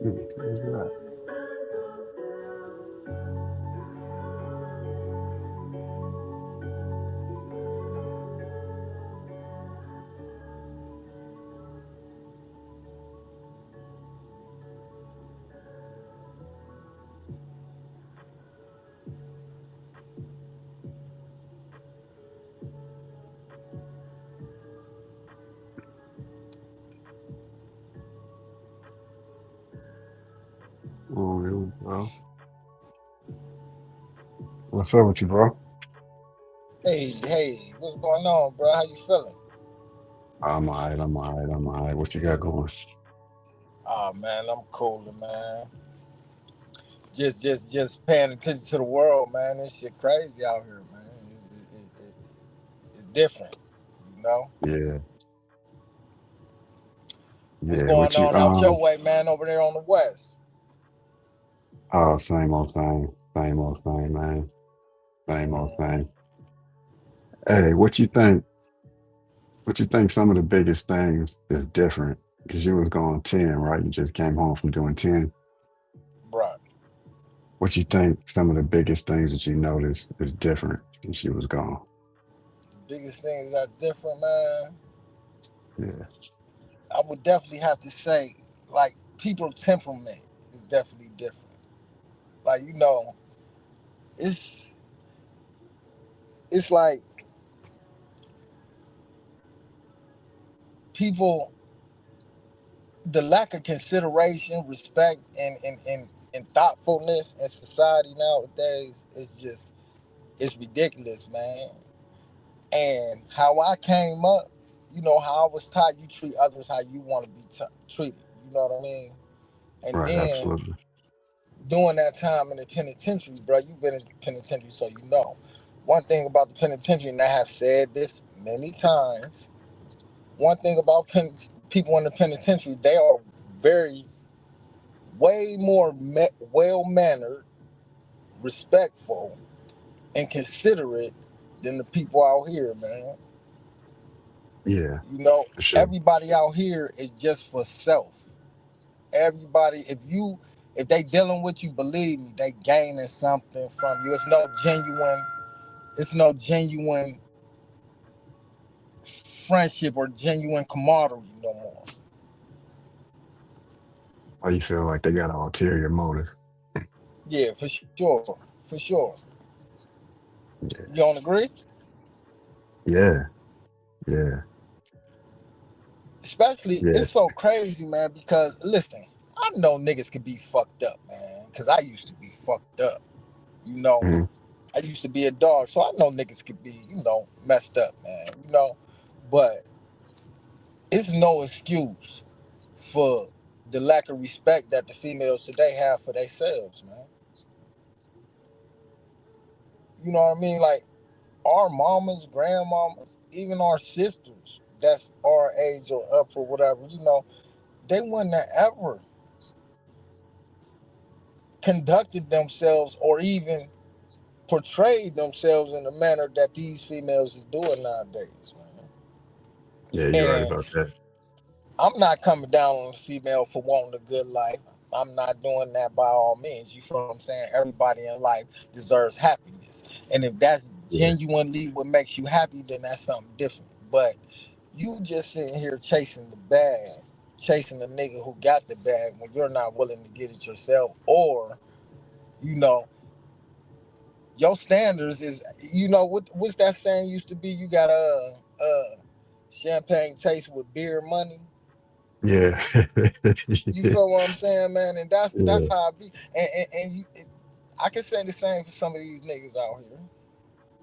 Where's that? Oh, yeah, bro. What's up with you, bro? Hey, what's going on, bro? How you feeling? I'm alright. I'm alright. I'm alright. What you got going? Oh man, I'm cool, man. Just paying attention to the world, man. This shit crazy out here, man. It's different, you know. Yeah, What's yeah. going What you on out your way, man? Over there on the west. oh, same old thing. Same old thing, man. Same old thing. Mm, Hey, what you think some of the biggest things is different? Because you was going 10, right? You just came home from doing 10. bro, What you think some of the biggest things that you noticed is different since she was gone? the biggest thing that's different, man. Yeah, I would definitely have to say, like, people temperament is definitely different. Like, it's it's like people the lack of consideration, respect, and thoughtfulness in society nowadays is just it's ridiculous, man. And how I came up, how I was taught you treat others how you want to be treated. You know what I mean? And right. then Absolutely. during that time in the penitentiary, bro, you've been in the penitentiary, so you know. One thing about the penitentiary, and I have said this many times, one thing about people in the penitentiary, they are very way more well mannered, respectful, and considerate than the people out here, man. Yeah, You know, for sure. everybody out here is just for self. Everybody, if they dealing with you, believe me, they gaining something from you. It's no genuine friendship or genuine camaraderie no more. Or you feel like they got an ulterior motive? Yeah, for sure, for sure. You Yeah, don't agree? yeah, yeah, Especially, yeah. it's so crazy, man, because listen, I know niggas can be fucked up, man, because I used to be fucked up. You know, Mhm. I used to be a dog, so I know niggas could be, messed up, man, but it's no excuse for the lack of respect that the females today have for themselves, man. You know what I mean? Like, our mamas, grandmamas, even our sisters that's our age or up or whatever, they wouldn't have ever conducted themselves or even portrayed themselves in the manner that these females is doing nowadays, man. Yeah, you're right And about that. I'm not coming down on the female for wanting a good life. I'm not doing that by all means. You feel what I'm saying? Everybody in life deserves happiness. And if that's Yeah, genuinely what makes you happy, then that's something different. But you just sitting here chasing the bag, chasing the nigga who got the bag when you're not willing to get it yourself, or, you know, your standards is what's that saying used to be, you got a champagne taste with beer money. yeah, You feel what I'm saying, man? And that's yeah. how I be. I can say the same for some of these niggas out here.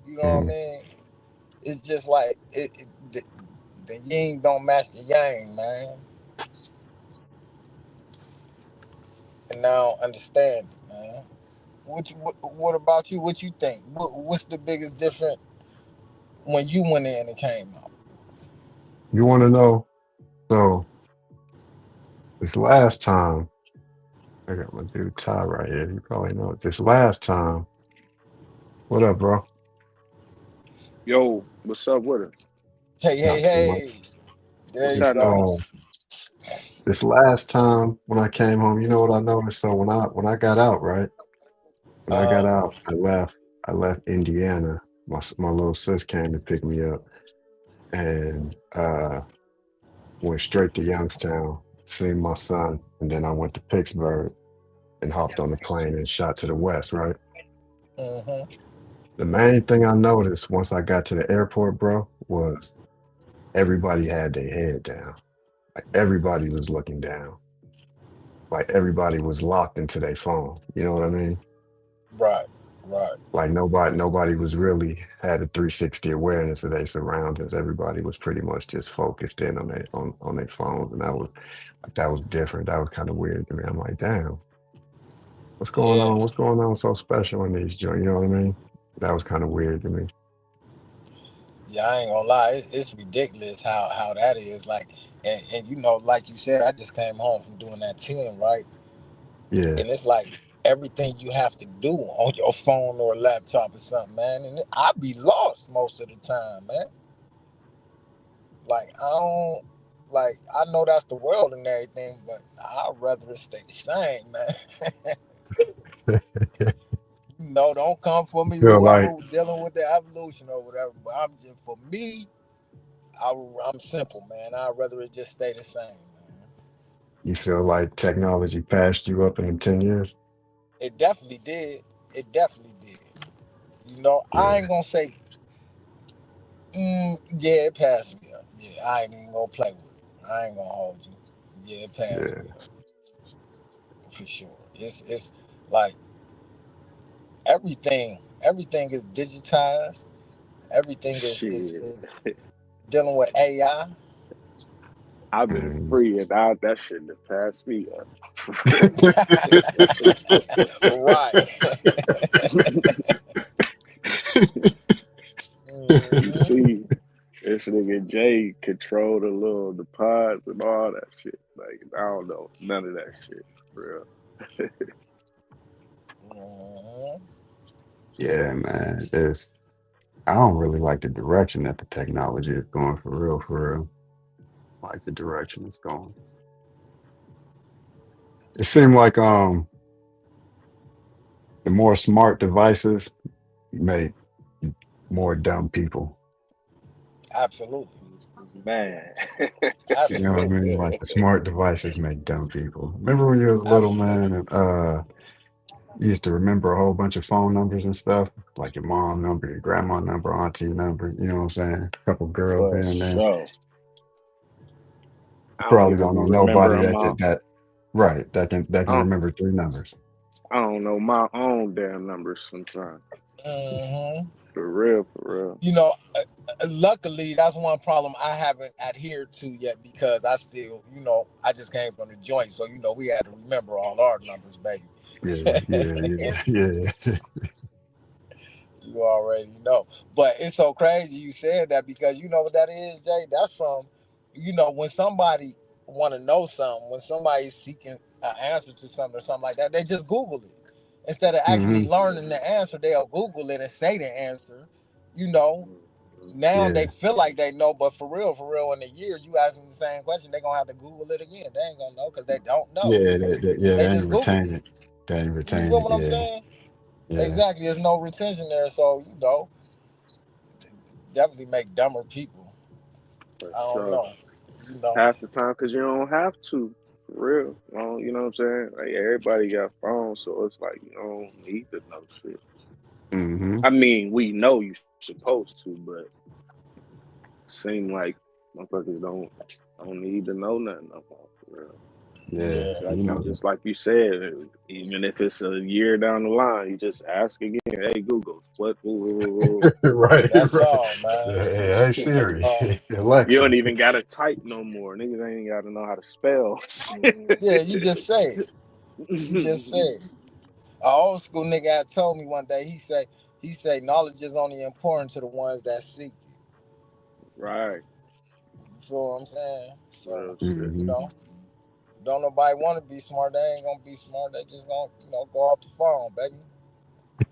You know what I Mhm. mean? It's just like the yin don't match the yang, man. And I don't understand it, man. What about you? What you think? What's the biggest difference when you went in and came out? You want to know? So this last time, I got my dude Ty right here. You probably know it. This last time, what up, bro? Yo, what's up with it? Hey, hey, Not too hey! much. There What's you happening? go. this last time when I came home, you know what I noticed? So when I got out, right? When I got Uh, out, I left Indiana. My little sis came to pick me up and went straight to Youngstown, seen my son, and then I went to Pittsburgh and hopped on the plane and shot to the west, right? mm-hmm. The main thing I noticed once I got to the airport, bro, was everybody had their head down. Like everybody was looking down. Like everybody was locked into their phone. You know what I mean? Right, right. Like nobody was really had a 360 awareness of their surroundings. Everybody was pretty much just focused in on their phones, and that was different. That was kind of weird to me. I'm like, damn, what's going Yeah, on? What's going on so special in these joints? You know what I mean? That was kind of weird to me. yeah. I ain't gonna lie, it's ridiculous how that is. Like, and like you said, I just came home from doing that 10, right? Yeah, And it's like everything you have to do on your phone or laptop or something, man. And I be lost most of the time, man. Like I don't like I know that's the world and everything, but I'd rather it stay the same, man. Don't come for me, feel like whoever dealing with the evolution or whatever. But I'm just for me, I'm simple, man. I'd rather it just stay the same, man. you feel like technology passed you up in 10 years. It definitely did. It definitely did. I Yeah, ain't gonna say, yeah, it passed me up. Yeah, I ain't even gonna play with it. I ain't gonna hold you. Yeah, it passed me yeah. up for sure. It's like everything is digitized. Everything is is Shit. is dealing with AI. I've been Mm. free and that shouldn't have passed me up. For real. Right. You hmm see, this nigga Jay control the little the pods and all that shit. Like I don't know none of that shit. For real. hmm Yeah, man. I don't really like the direction that the technology is going for real, for real. Like the direction it's going. It seemed like the more smart devices make more dumb people. Absolutely. Man. You know what I Absolutely. mean? Like the smart devices make dumb people. Remember when you was little, Absolutely. man, and you used to remember a whole bunch of phone numbers and stuff, like your mom number, your grandma number, auntie number, you know what I'm saying? A couple girls For here and there. sure. You I don't probably even don't be know nobody remembering that my can that right, that can I don't, remember three numbers. I don't know my own damn numbers sometimes. hmm For real, for real. You know, luckily, that's one problem I haven't adhered to yet because I still, I just came from the joint, so we had to remember all our numbers, baby. Yeah, yeah, yeah, yeah. You already know. But it's so crazy you said that because you know what that is, Jay? That's from, when somebody want to know something, when somebody's seeking an answer to something or something like that, they just Google it. Instead of actually Hmm. learning the answer, they'll Google it and say the answer. You know, Mhm. now they Yeah, feel like they know, but for real, in a year, you ask them the same question, they're going to have to Google it again. They ain't going to know because they don't know. yeah, yeah. They They just ain't Googled retain it. it. They ain't You retain feel it. what I'm Yeah, saying? yeah. Exactly. There's no retention there. So, definitely make dumber people. For I don't sure. know. You know. Half the time because you don't have to. For real. You know what I'm saying? Like everybody got phones, so it's like you don't need to know shit. Hmm. I mean, we know you supposed to, but seem like motherfuckers don't need to know nothing no more. For real. Yeah, Yeah. you know. Just like you said, even if it's a year down the line, you just ask again. Hey Google, what? Right, That's right. all, man. Yeah, hey That's Siri, all. You don't Alexa. even gotta type no more. Niggas ain't gotta know how to spell. Yeah, you just say it. You just say it. An old school nigga had told me one day. He say knowledge is only important to the ones that seek it. Right. You feel what I'm saying? So Real shit. you Hmm. know, don't nobody want to be smart. They ain't gonna be smart. They just gonna go off the phone, baby.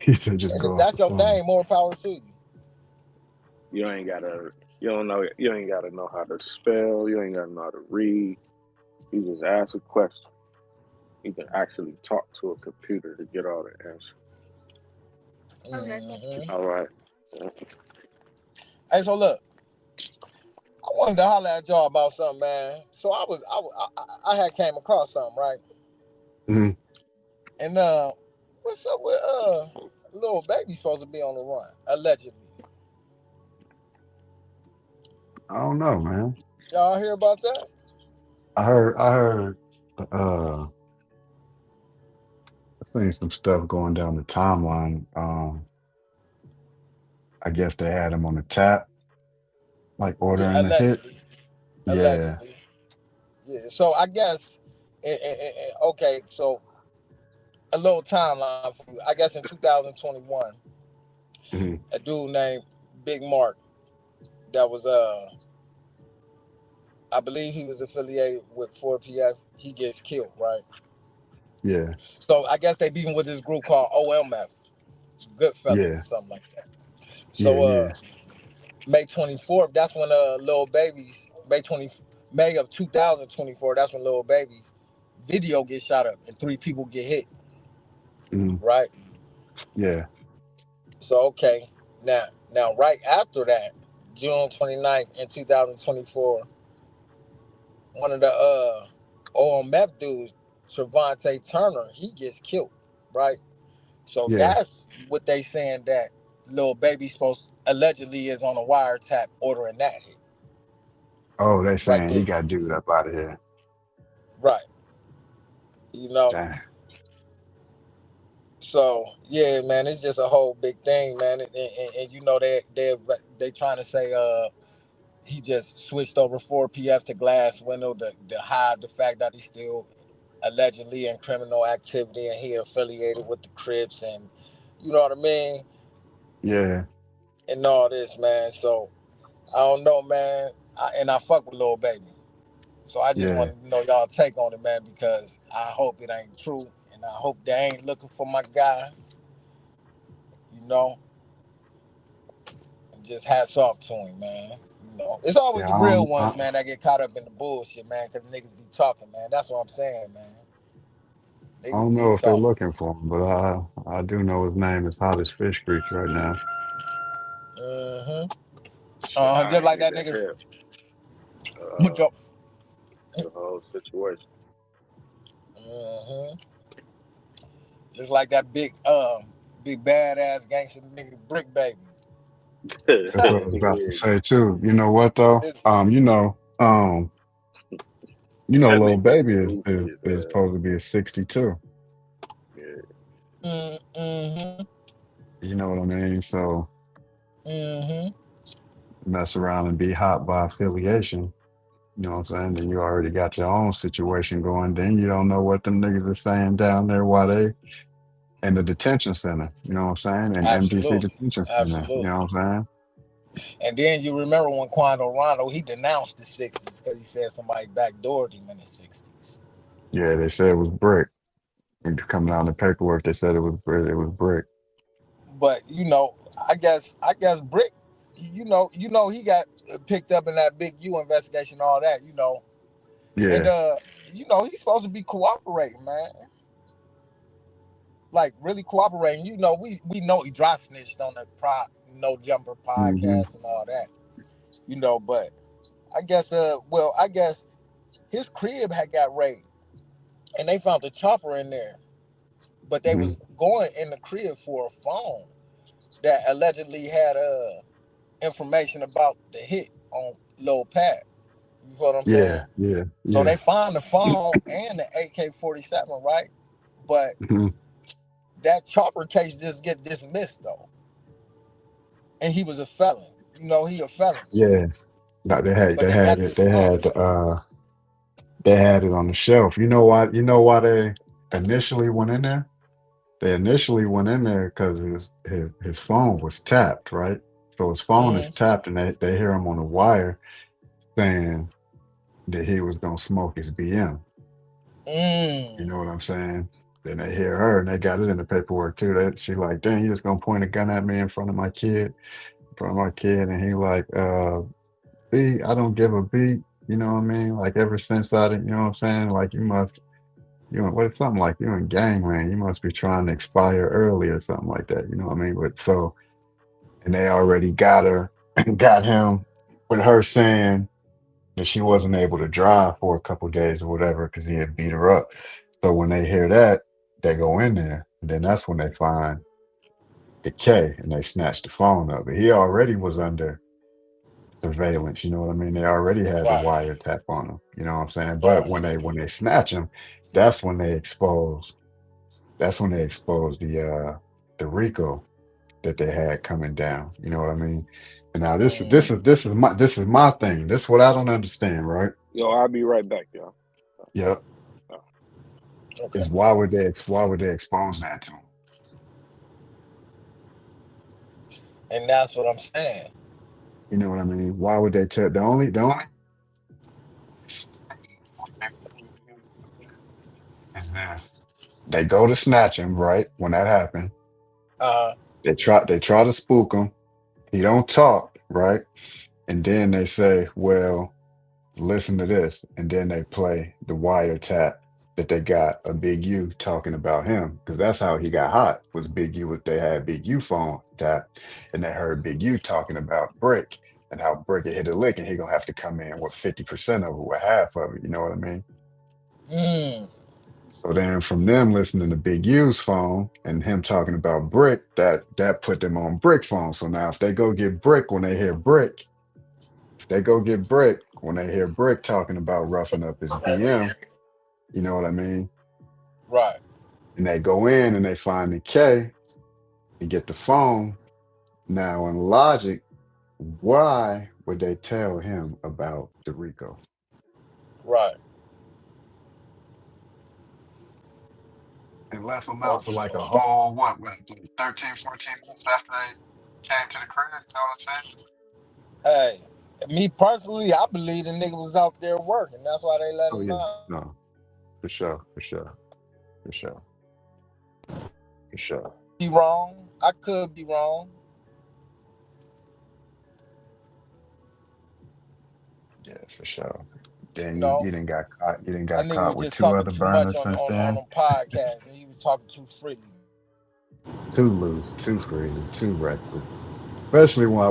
He said just And if go off that's the your phone. thing, more power to you. You ain't gotta you don't know you ain't gotta know how to spell, you ain't gotta know how to read. You just ask a question. You can actually talk to a computer to get all the answers. Hmm. All right. Hey, so look, I wanted to holler at y'all about something, man. So I had came across something, right? Mhm. And what's up with little baby supposed to be on the run allegedly? I don't know, man. Y'all hear about that? I heard, I seen some stuff going down the timeline. I guess they had him on the tap, like Yeah, ordering the hit. allegedly, Yeah. allegedly. Yeah. So I guess, okay. So a little timeline for you. I guess in 2021, Mhm. a dude named Big Mark that was I believe he was affiliated with 4PF. He gets killed, right? Yeah. So I guess they beefing with this group called OMF, Goodfellas or Yeah. something like that. Yeah. So Yeah. May 24th, that's when Lil Baby's May of 2024, that's when Lil Baby's video gets shot up and three people get hit, Mhm. right? Yeah. So okay, now right after that, June 29th in 2024, one of the OMF dudes, Trevante Turner, he gets killed, right? So Yeah. that's what they saying that Lil Baby supposed allegedly is on a wiretap ordering that hit Oh, they right saying he there, got dude up out of here. right? You know. Damn. So yeah, man, it's just a whole big thing, man, and you know they trying to say he just switched over 4PF to glass window to hide the fact that he's still allegedly in criminal activity and he affiliated with the Crips and you know what I mean Yeah. and all this, man. So I don't know, man, and I fuck with Lil Baby, so I just Yeah. want to know y'all take on it, man, because I hope it ain't true and I hope they ain't looking for my guy, you know. And just hats off to him, man. You know, it's always Yeah. the I real don't. ones, man, that get caught up in the bullshit, man, because niggas be talking, man. That's what I'm saying, man. I Niggas don't be know if they're talking. looking for him, but I do know his name is hot as fish grease right now. Mm-hmm. Shit, Just I ain't like that even nigga. hear the whole situation. Mm-hmm. Just like that big badass gangster nigga Brick Baby. That's what I was about to Yeah, say too. You know what though? This- You know, that Lil nigga Baby is goofy is, as is hell. supposed to be a 62. Yeah, mm-hmm. You know what I mean? So Mm-hmm. mess around and be hot by affiliation. You know what I'm saying? Then you already got your own situation going. Then you don't know what them niggas are saying down there while they in the detention center. You know what I'm saying? And MDC Absolutely. detention center. You Absolutely. know what I'm saying? And then you remember when Quando Rondo, he denounced the 60s because he said somebody backdoored him in the 60s. Yeah, they said it was brick. And coming out in the paperwork, they said it was brick. It was brick. But I guess Brick, he got picked up in that Big U investigation, all that, and Yeah. he's supposed to be cooperating, man, like really cooperating. We know he dry snitched on the No Jumper Hmm. podcast and all that, but I guess his crib had got raided and they found the chopper in there, but they Hmm. was going in the crib for a phone that allegedly had information about the hit on Lil Pat. You feel what I'm saying? Yeah. Yeah. So Yeah. they find the phone and the AK-47, right? But Mhm. that chopper case just get dismissed though, and he was a felon. He a felon, Yeah. No, they had but they they had got it. this phone. They had it on the shelf. You know why? You know why they initially went in there? They initially went in there because his phone was tapped, right? So his phone is Mm, tapped, and they hear him on the wire saying that he was gonna smoke his BM. You know what mm, I'm saying? Then they hear her, and they got it in the paperwork too. That she like, dang, you just gonna point a gun at me in front of my kid, and he like, B, I don't give a beat. You know what I mean? Like ever since I didn't, you know what I'm saying? Like you must, you know, what it's something like you in gangland. You must be trying to expire early or something like that. You know what I mean? But so, and they already got her, got him with her saying that she wasn't able to drive for a couple days or whatever because he had beat her up. So when they hear that, they go in there, and then that's when they find the K and they snatch the phone up. But he already was under surveillance, you know what I mean? They already had the Right. wiretap on him, you know what I'm saying? But Right. when they snatch him, that's when they expose that's when they expose the Rico that they had coming down. You know what I mean? And now Mm, this is my thing. This is what I don't understand, right? Yo, I'll be right back, y'all. Yep. Uh, okay. Is why would they expose that to him? And that's what I'm saying. You know what I mean? Why would they tell the only is this. They go to snatch him, right? When that happened, Uh, they try to spook him. He don't talk, right? And then they say, well, listen to this. And then they play the wiretap that they got a Big U talking about him. Because that's how he got hot, was Big U. They had Big U phone tapped, and they heard Big U talking about Brick and how Brick had hit a lick and he gonna have to come in with 50% of it, with half of it. You know what I mean? mm, So then from them listening to Big U's phone and him talking about Brick, that put them on Brick phone. So now if they go get Brick when they hear Brick, if they go get Brick when they hear Brick talking about roughing up his BM, you know what I mean? right. And they go in and they find the K and get the phone. Now in logic, why would they tell him about the Rico? Right. And left him out for like a Okay. whole, what, 13, 14 months after they came to the crib? You know what I'm saying? Hey, me personally, I believe the nigga was out there working. That's why they let Oh him yeah, out. no, for sure, for sure, for sure, for sure. Be wrong. I could be wrong. Yeah, for sure. Then You you know, didn't got caught. You didn't that got nigga caught was with just two talking other too much burners on since on then. them podcasts, and he was talking too freely. Too loose, too freely, too reckless. Especially when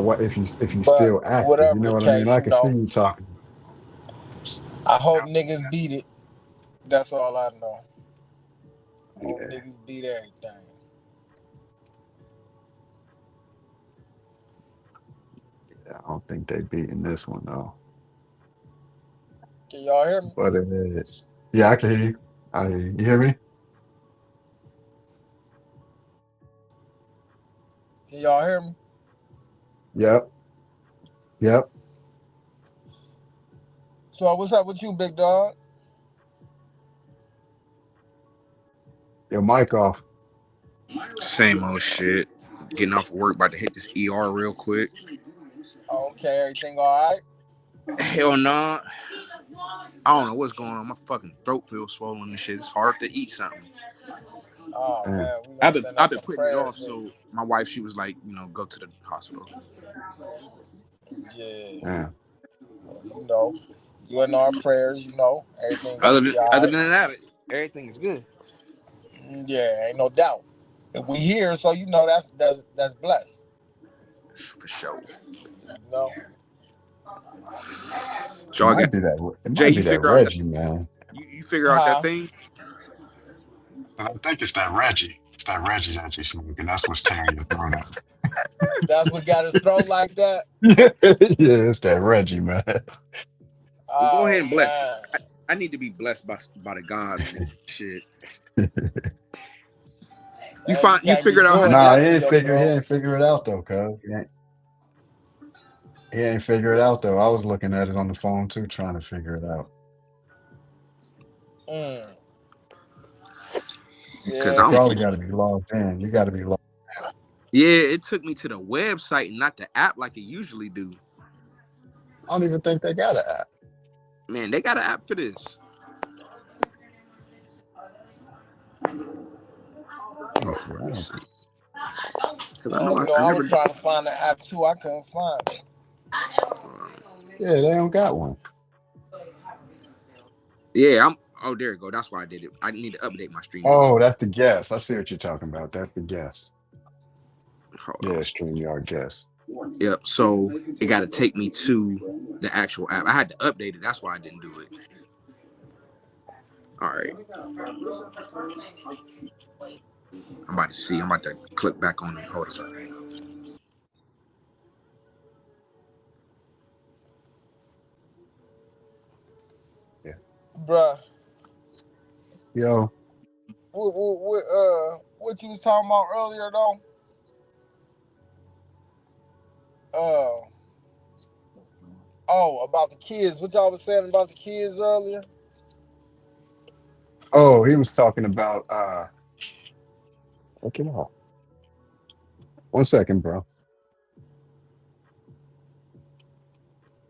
if you But still active, you whatever know the what I mean. case, I you can see know, you talking. I You hope know, niggas beat it. That's all I know. I hope yeah, niggas beat everything. yeah. I don't think they beating this one though. Can y'all hear me? But it is. Yeah, I can hear you. I hear you. You hear me? Can y'all hear me? Yep. Yep. So what's up with you, big dog? Your mic off. Same old shit. Getting off of work, about to hit this ER real quick. Okay, everything all right? Hell nah. I don't know what's going on. My fucking throat feels swollen and shit. It's hard to eat something. Oh Damn. man, we I've gonna been send I've up been some putting it prayers off. for you. So my wife, she was like, go to the hospital. Yeah, Damn. well, you know, you in our prayers. You know, everything gonna Other be than all other right. than that, everything is good. Yeah, ain't no doubt. If we here, so you know that's blessed. For sure. You know. So It I got might be that. It Jay. might You be that figure out that Reggie, man. you figure out that Huh? thing. I think it's that Reggie. It's that Reggie that you smoking. That's what's tearing your throat up. That's what got his throat like that. Yeah, yeah, it's that Reggie, man. Well, go Oh ahead and bless. man, I need to be blessed by the gods and shit. man, you You can't be figured out how to doing get Nah, that it. to your he throat. ain't figure it out though, cuz. He ain't figure it out though. I was looking at it on the phone too, trying to figure it out. Mm, Cause You I yeah, don't. probably got to be logged in. You got to be logged. Yeah, it took me to the website, not the app like it usually do. I don't even think they got an app. Man, they got an app for this. Let me see. I don't think. Cause I know you know, I I never. was trying to find the app too. I couldn't find it. Yeah, they don't got one. Yeah, I'm. Oh, there you go. That's why I did it. I need to update my StreamYard. Oh, that's the guess. I see what you're talking about. That's the guess. Hold Yeah, on. StreamYard guess. Yep. So it got to take me to the actual app. I had to update it. That's why I didn't do it. All right. I'm about to see. I'm about to click back on it. Hold on. Yeah. Bruh. Yo. What you was talking about earlier though? Uh, oh, about the kids. What y'all was saying about the kids earlier? Oh, he was talking about look it off. 1 second, bro.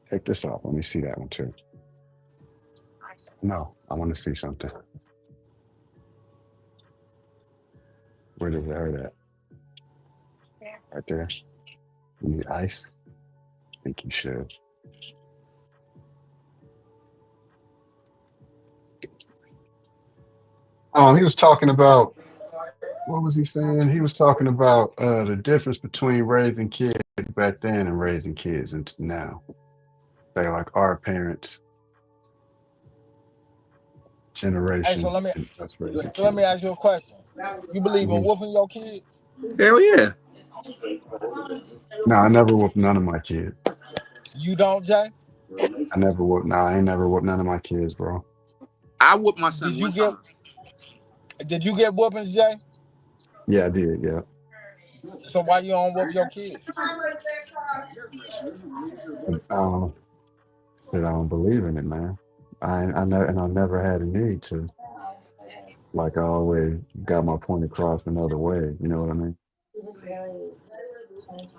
Take this off. Let me see that one too. No, I want to see something. Where does it hurt at? Right there. You need ice? I think you should. He was talking about what was he saying? He was talking about the difference between raising kids back then and raising kids and now. Say like our parents' Hey, so generation and us raising let me kids. ask you a question. You believe in Mhm. whooping your kids? Hell yeah. No, I never whooped none of my kids. You don't, Jay? I never whooped. No, I ain't never whooped none of my kids, bro. I whooped my Did son you one get time. did you get whoopings, Jay? Yeah, I did. Yeah. So why you don't whoop your kids? Um, but I don't believe in it, man. I know, and I never had a need to. Like I always got my point across another way. You know what I mean?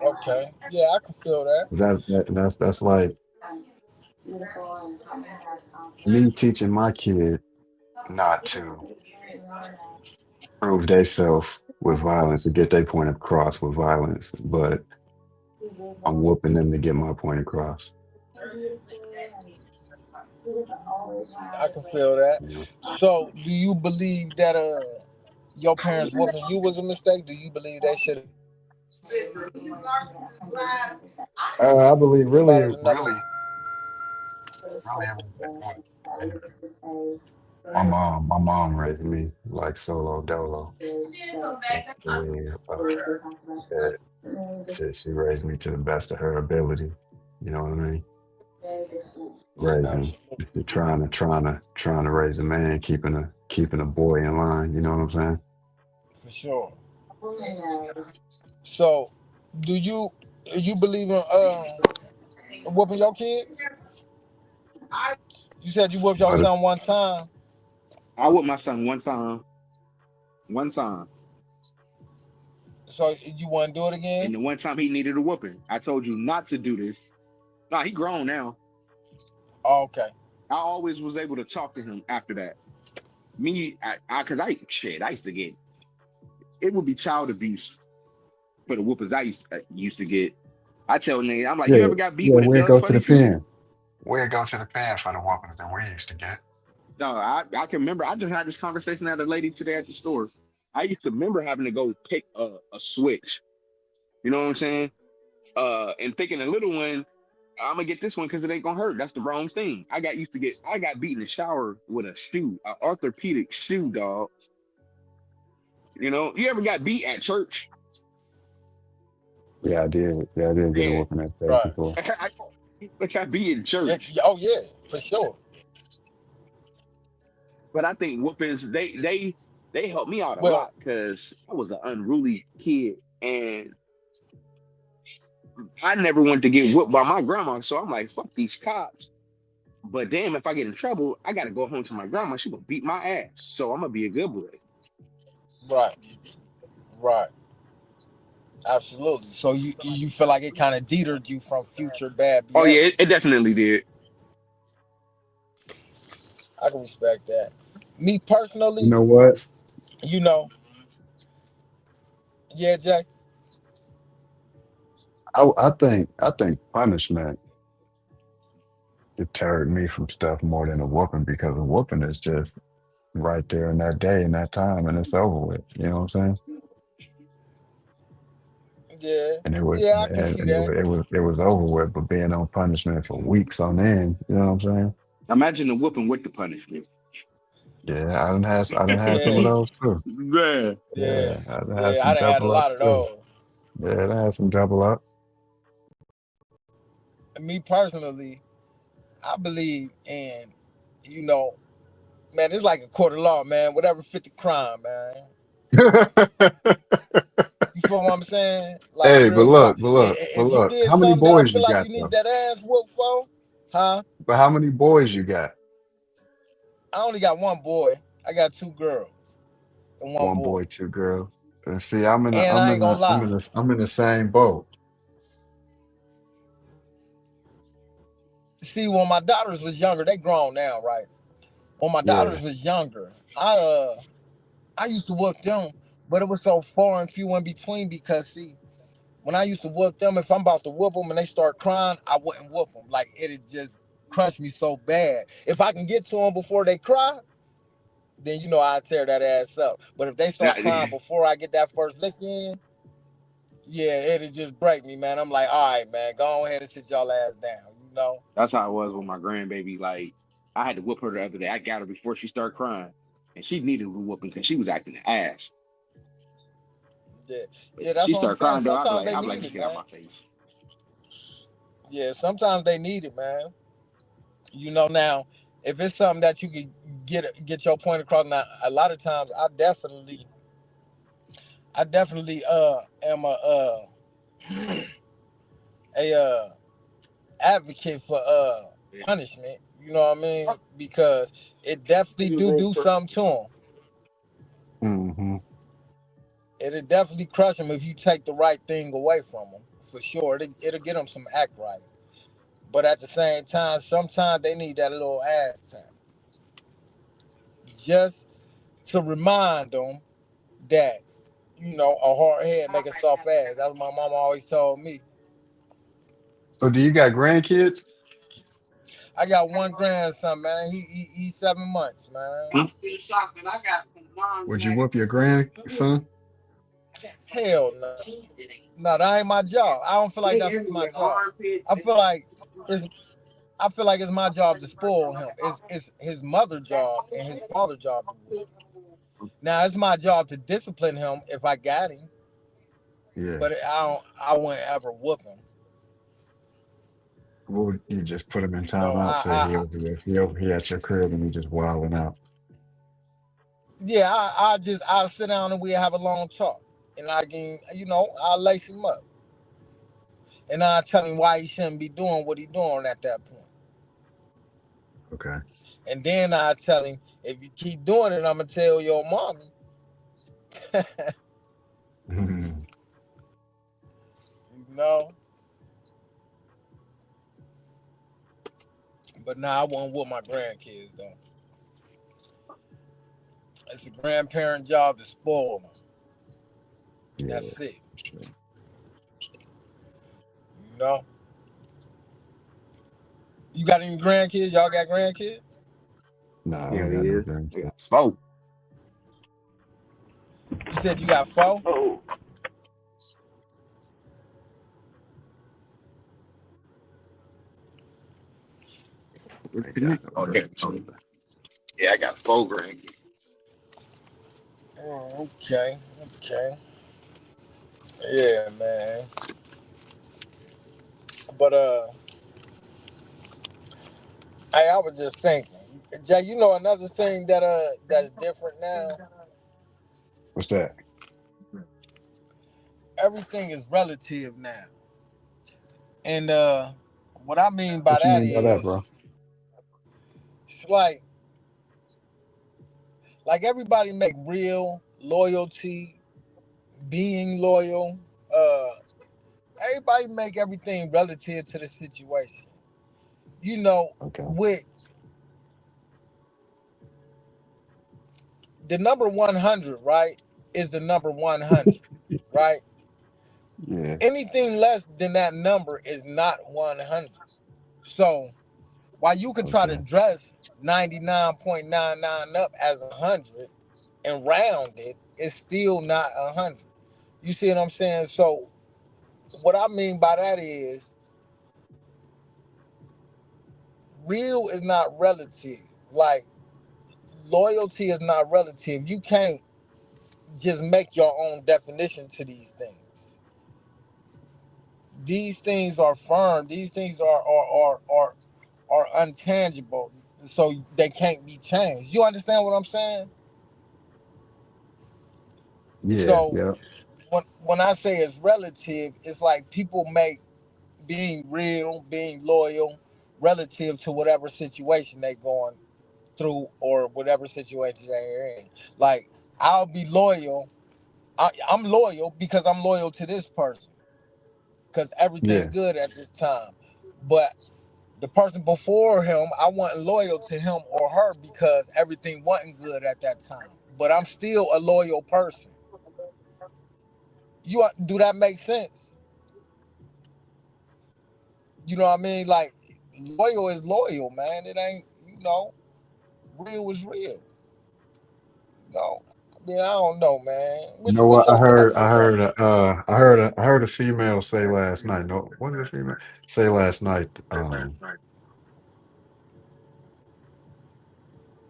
Okay. Yeah, I can feel that. That's like me teaching my kid not to prove themselves with violence to get their point across with violence, but I'm whooping them to get my point across. I can feel that. You know? So, do you believe that your parents whooping you was a mistake? Do you believe they should have been I believe about really, it another way? really, really, it was my mom raised me like solo dolo. And I believe that she raised me to the best of her ability. You know what I mean? Raising, Absolutely, if you're trying to raise a man, keeping a boy in line. You know what I'm saying? for sure. So, do you believe in whooping your kids? You said you whooped your But son one time, I whooped my son one time. One time. so you want to do it And again? the one time he needed a whooping. I told you not to do this. Nah, he grown now. Oh, okay, I always was able to talk to him after that. Me, cause I shit, I used to get it would be child abuse for the whoopers I used to get. I tell niggas, I'm like, you yeah, ever got beat yeah, with a we'll Doug go to funny the shoe? pen. We'll go to the pen for the whoopings that we used to get. No, I can remember. I just had this conversation with a lady today at the store. I used to remember having to go pick a switch. You know what I'm saying? And thinking a little one, I'm gonna get this one because it ain't gonna hurt. That's the wrong thing. I got beat in the shower with a shoe, an orthopedic shoe, dog. You know, you ever got beat at church? Yeah, I did. Yeah, I did get a Yeah, whooping at church right. before. I got beat in Yeah, church. oh yeah, for sure. But I think whoopings they helped me out a Well, lot because I was an unruly kid and I never wanted to get whooped by my grandma. So I'm like, fuck these cops. But damn, if I get in trouble, I gotta go home to my grandma. She gonna beat my ass. So I'm gonna be a good boy. right, right, absolutely. So you feel like it kind of deterred you from future bad Oh behavior. yeah, it definitely did. I can respect that. Me You personally, know what? you know, yeah, Jay. I think punishment deterred me from stuff more than a whooping because a whooping is just right there in that day and that time and it's over with. You know what I'm saying? Yeah, And it was yeah, I can and, see and that. it was over with, but being on punishment for weeks on end, you know what I'm saying? Imagine the whooping with the punishment. Yeah, I done had some of Yeah, those too. Man. yeah, Yeah, I done had yeah. I some done had a double lot ups of too. those. Yeah, I had some double up. Me personally, I believe in, you know, man, it's like a court of law, man. Whatever fit the crime, man. You feel what I'm saying? Like Hey, real talk. but If you look, did how many something that I boys feel you like got you need though? that ass whooped for, huh? But how many boys you got? I only got one boy. I got two girls and one One boy. boy, two girls. And see, And I ain't gonna lie. I'm in the same boat. See, when my daughters was younger, they grown now, right? When my Yeah. daughters was younger, I used to whoop them, but it was so far and few in between because see, when I used to whoop them, if I'm about to whoop them and they start crying, I wouldn't whoop them. Like it'd just crush me so bad. If I can get to them before they cry, then I tear that ass up. But if they start crying before I get that first lick in, yeah, it'll just break me, man. I'm like, all right, man, go ahead and sit y'all ass down, you know? That's how it was with my grandbaby. Like, I had to whoop her the other day. I got her before she started crying. And she needed a whooping because she was acting ass. Yeah, But yeah, that's she what I'm started saying. crying though. Sometimes they I'd be need like, it, just get out man. my face. Yeah, sometimes they need it, man. Now, if it's something that you could get your point across, now a lot of times I definitely am a advocate for punishment. You know what I mean? Because it definitely do something to them. Mm-hmm. It'll definitely crush them if you take the right thing away from them. For sure, it'll get them some act right. But at the same time, sometimes they need that little ass tap just to remind them that a hard head make a soft ass. That's what my mama always told me. So do you got grandkids? I got one grandson, man. He's 7 months, man. I'm still shocked that I got some moms Would you that whoop your grandson? Hell no. No, that ain't my job. I don't feel like they that's my everywhere. job. Armpits. I feel like it's I feel like it's my job to spoil him. It's his mother job and his father job to whoop him. Now it's my job to discipline him if I got him, Yeah. but I wouldn't ever whoop him. What would you just put him in You know, timeout? Say he over here at your crib and he just wilding out. yeah, I'll sit down and we have a long talk, and I can I'll lace him up, and I'll tell him why he shouldn't be doing what he doing at that point, Okay. and then I'll tell him if you keep doing it, I'm gonna tell your mommy, you know. But now I won't whoop my grandkids though. It's a grandparent job to spoil them. Yeah. That's it. Sure. You know. You got any grandkids? Y'all got grandkids? No, I Yeah, don't he got no is. Yeah, grandkids. smoke. You said you got four? Oh. I ain't got no Okay. grandkids. Yeah, I got 4 grandkids. Okay. Okay. Yeah, man. But I was just thinking, Jay. Another thing that's different now. What's that? Everything is relative now, and what I mean by What you that mean by that, bro? is, it's like everybody make real loyalty, being loyal. Uh, Everybody make everything relative to the situation. You know, Okay. with the number 100, right, is the number 100, right? Yeah. Anything less than that number is not 100. So While you could try to Okay. dress 99.99 up as 100 and round it, it's still not 100. You see what I'm saying? So what I mean by that is real is not relative. Like loyalty is not relative. You can't just make your own definition to these things. These things are firm. These things are untangible. So they can't be changed. You understand what I'm saying? Yeah. So Yeah. when I say it's relative, it's like people make being real, being loyal, relative to whatever situation they going through or whatever situation they're in. Like I'll be loyal. I'm loyal because I'm loyal to this person because everything Yeah. good at this time. But the person before him, I wasn't loyal to him or her because everything wasn't good at that time. But I'm still a loyal person. You do that make sense? You know what I mean? Like loyal is loyal, man. It ain't, real is real. No, I mean I don't know, man. You What's know what's what? your thoughts on that? I heard a female say last night. No, what did a female say last night?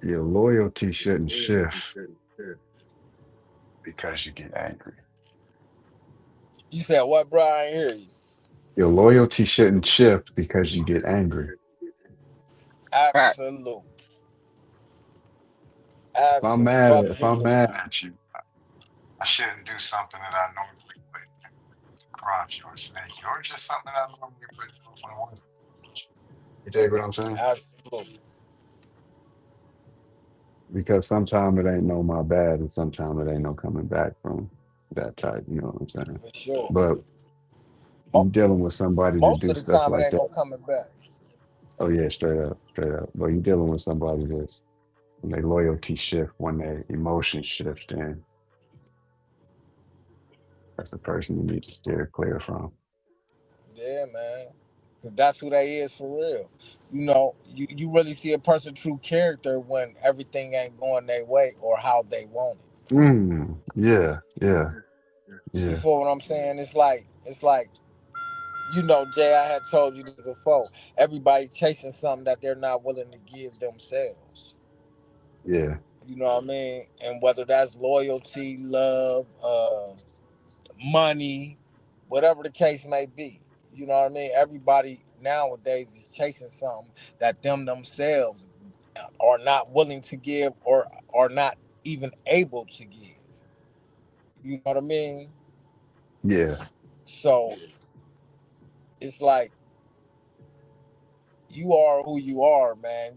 Your loyalty shouldn't shift because you get angry. You said what, bro? I ain't hear you. Your loyalty shouldn't shift because you get angry. Fact. Absolute, If I'm absolutely. mad at you, I shouldn't do something that I normally would crunch you or snake you, or just something I normally would do if I wanted to. You dig what I'm saying? Absolutely. Because sometimes it ain't no my bad, and sometimes it ain't no coming back from that type. You know what I'm saying? For sure. But you Mo- dealing with somebody to Most do of the stuff time, it like ain't that. gonna coming back. Oh yeah, straight up. But you dealing with somebody that's when their loyalty shift, when their emotions shift, then that's the person you need to steer clear from. Yeah, man. Cause that's who they is for real. You really see a person' true character when everything ain't going their way or how they want it. Yeah, yeah, You yeah, feel what I'm saying? It's like Jay, I had told you this before. Everybody chasing something that they're not willing to give themselves. yeah, You know what I mean? And whether that's loyalty, love, money, whatever the case may be. You know what I mean? Everybody nowadays is chasing something that them themselves are not willing to give or are not even able to give. You know what I mean? yeah, So it's like you are who you are, man.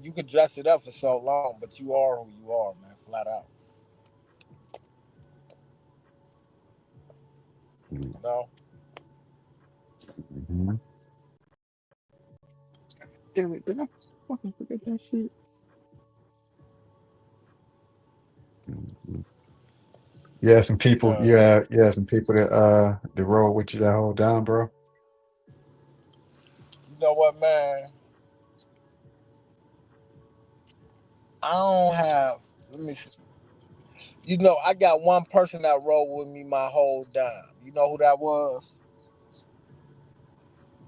You could dress it up for so long, but you are who you are, man, flat out. You know? mm-hmm. Damn it, did I fucking forget that shit? Hmm. Yeah, some people. Uh, Yeah, yeah, some people that roll with you that whole down, bro. you know what, man? I don't have. Let me see. I got one person that rode with me my whole time. You know who that was?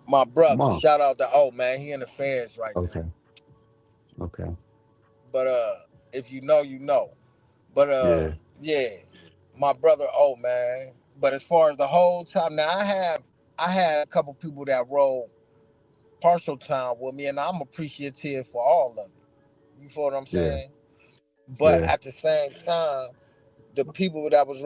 My Come brother. on. Shout out to man. He in the feds right now. Okay, okay, But if you know, you know. But yeah, yeah, my brother. Man. But as far as the whole time, now I had a couple people that rode partial time with me, and I'm appreciative for all of it. You feel what I'm yeah, saying? But yeah, at the same time, the people that was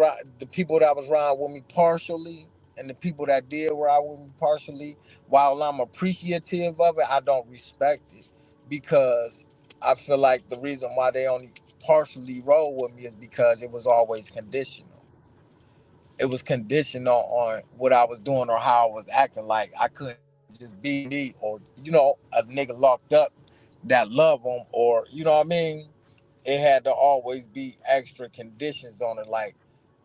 riding with me partially, and the people that did ride with me partially, while I'm appreciative of it, I don't respect it because I feel like the reason why they only partially roll with me is because it was always conditional. It was conditional on what I was doing or how I was acting. Like I couldn't just be me, or a nigga locked up that love them, or you know what I mean. It had to always be extra conditions on it, like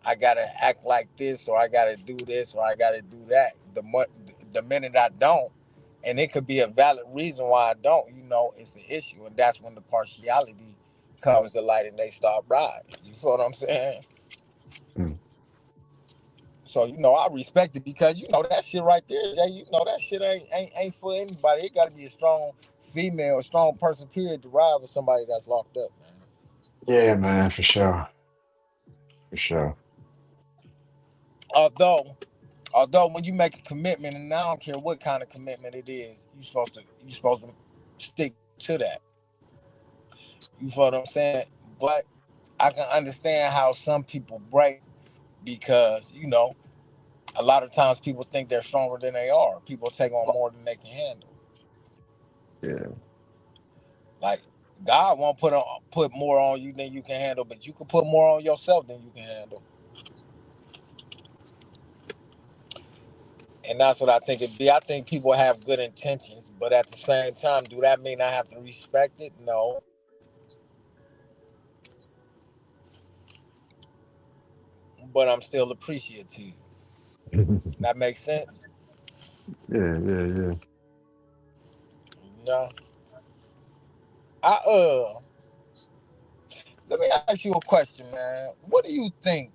I gotta act like this, or I gotta do this, or I gotta do that. The minute I don't, and it could be a valid reason why I don't. It's an issue, and that's when the partiality comes to light and they start riding. You feel what I'm saying? Mm. So I respect it because that shit right there, Jay. That shit ain't for anybody. It got to be a strong female, a strong person, period, to ride with somebody that's locked up, man. Yeah, man, for sure. For sure. Although, although when you make a commitment, and I don't care what kind of commitment it is, you supposed to stick to that. You feel what I'm saying? But I can understand how some people break because a lot of times people think they're stronger than they are. People take on more than they can handle. Yeah. Like God won't put more on you than you can handle, but you can put more on yourself than you can handle. And that's what I think it be. I think people have good intentions, but at the same time, do that mean I have to respect it? No, but I'm still appreciative. That makes sense. Yeah, yeah, yeah. No, I let me ask you a question, man. What do you think?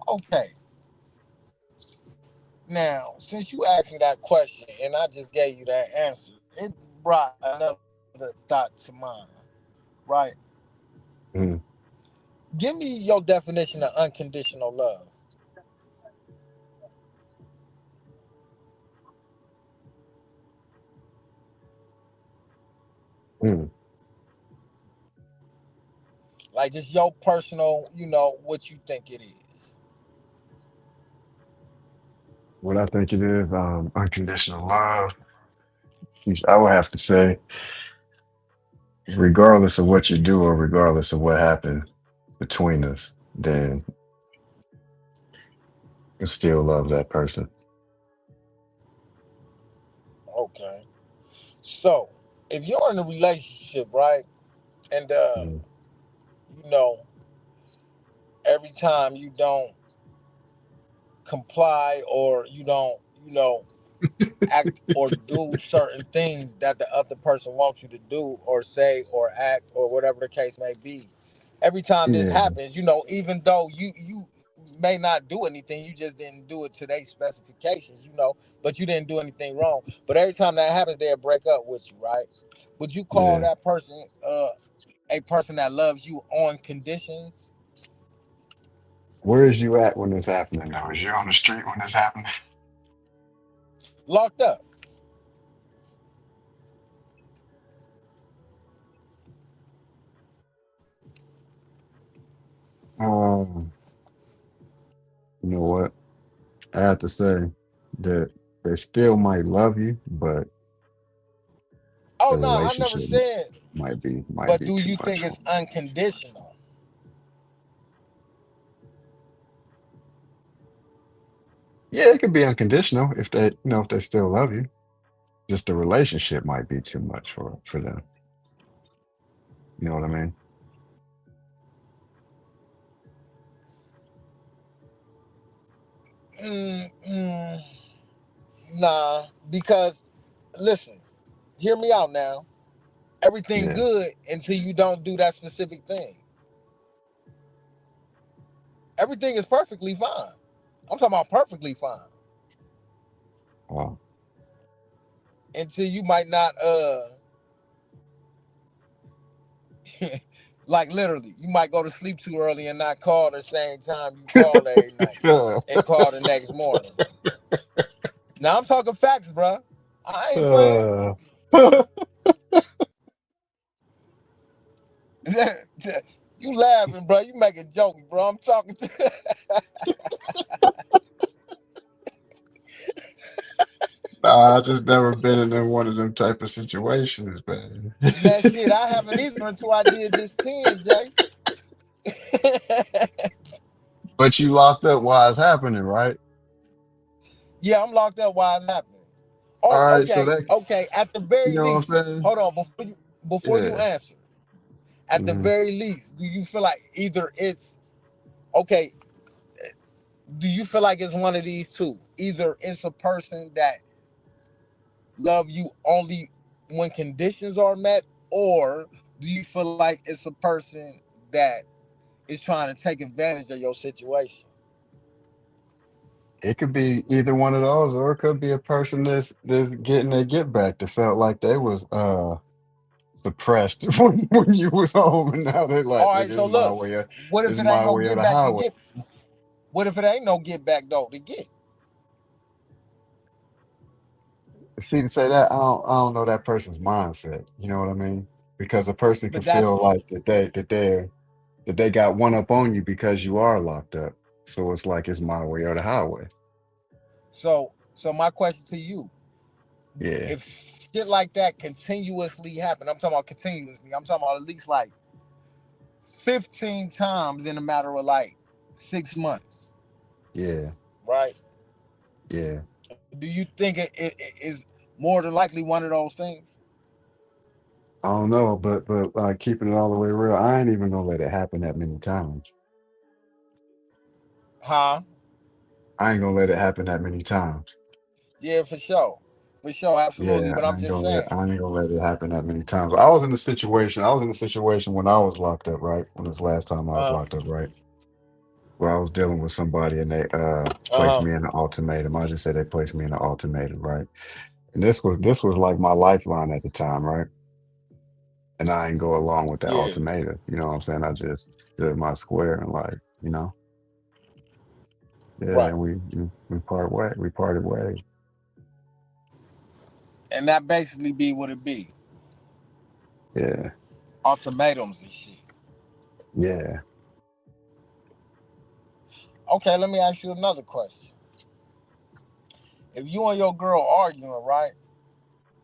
Okay, now since you asked me that question and I just gave you that answer, it brought another thought to mind, right? Mm, Give me your definition of unconditional love. mm. Like just your personal, what you think it is. What I think it is, unconditional love. I would have to say, regardless of what you do or regardless of what happened between us, then you still love that person. Okay. So if you're in a relationship, right, and Mm. you know, every time you don't comply or you don't, act or do certain things that the other person wants you to do or say or act or whatever the case may be. Every time this Yeah, happens, even though you may not do anything, you just didn't do it to their specifications, but you didn't do anything wrong. But every time that happens, they'll break up with you, right? Would you call yeah. that person a person that loves you on conditions? Where is you at when this happening now? Is you on the street when this happening? Locked up. Um, you know what? I have to say that they still might love you, but Oh the no, I never relationship said. might But be do too you much think for it's 'em. unconditional? Yeah, it could be unconditional if they, if they still love you. Just the relationship might be too much for them. You know what I mean? Mm, mm, nah, because listen, hear me out now. Everything Yeah. good until you don't do that specific thing. Everything is perfectly fine. I'm talking about perfectly fine Wow. until you might not like literally, you might go to sleep too early and not call the same time you call every night and call the next morning. Now I'm talking facts, bruh. I ain't playing. Uh, You laughing, bro. You making jokes, bro. I'm talking to nah, I just never been in one of them type of situations, man. that shit. I haven't either until I did this 10, Jay. But you locked up while it's happening, right? Yeah, I'm locked up while it's happening. All Oh, right, so okay, that, okay. At the you very know what least, I'm saying? hold on before you Yeah. answer. At the Hmm. very least, do you feel like either it's okay? Do you feel like it's one of these two? Either it's a person that love you only when conditions are met, or do you feel like it's a person that is trying to take advantage of your situation? It could be either one of those, or it could be a person that's getting their get back that felt like they was suppressed when you was home, and now they're like, All "Look, right, so look, what this if is it ain't my no way or get the back to highway." get? What if it ain't no get back though to get? See, to say that, I don't know that person's mindset. You know what I mean? Because a person But could that's feel like that they got one up on you because you are locked up. So it's like it's my way or the highway. so my question to you: Yeah, if shit like that continuously happen, I'm talking about continuously. I'm talking about at least like 15 times in a matter of like 6 months, yeah, right? yeah. Do you think it is more than likely one of those things? I don't know, but keeping it all the way real, I ain't even gonna let it happen that many times. Huh? I ain't gonna let it happen that many times. Yeah, for sure, absolutely. Yeah, But I'm just saying, I ain't gonna let it happen that many times. I was in a situation when I was locked up, right? When this last time I was uh locked up, right? Where I was dealing with somebody and they placed huh, me in an ultimatum. I just said they placed me in an ultimatum, right? And this was like my lifeline at the time, right? And I didn't go along with that yeah, ultimatum. You know what I'm saying? I just stood my square and like, yeah, right. and we parted ways. And that basically be what it be: Yeah, ultimatums and shit. yeah, Okay, let me ask you another question. If you and your girl arguing, right,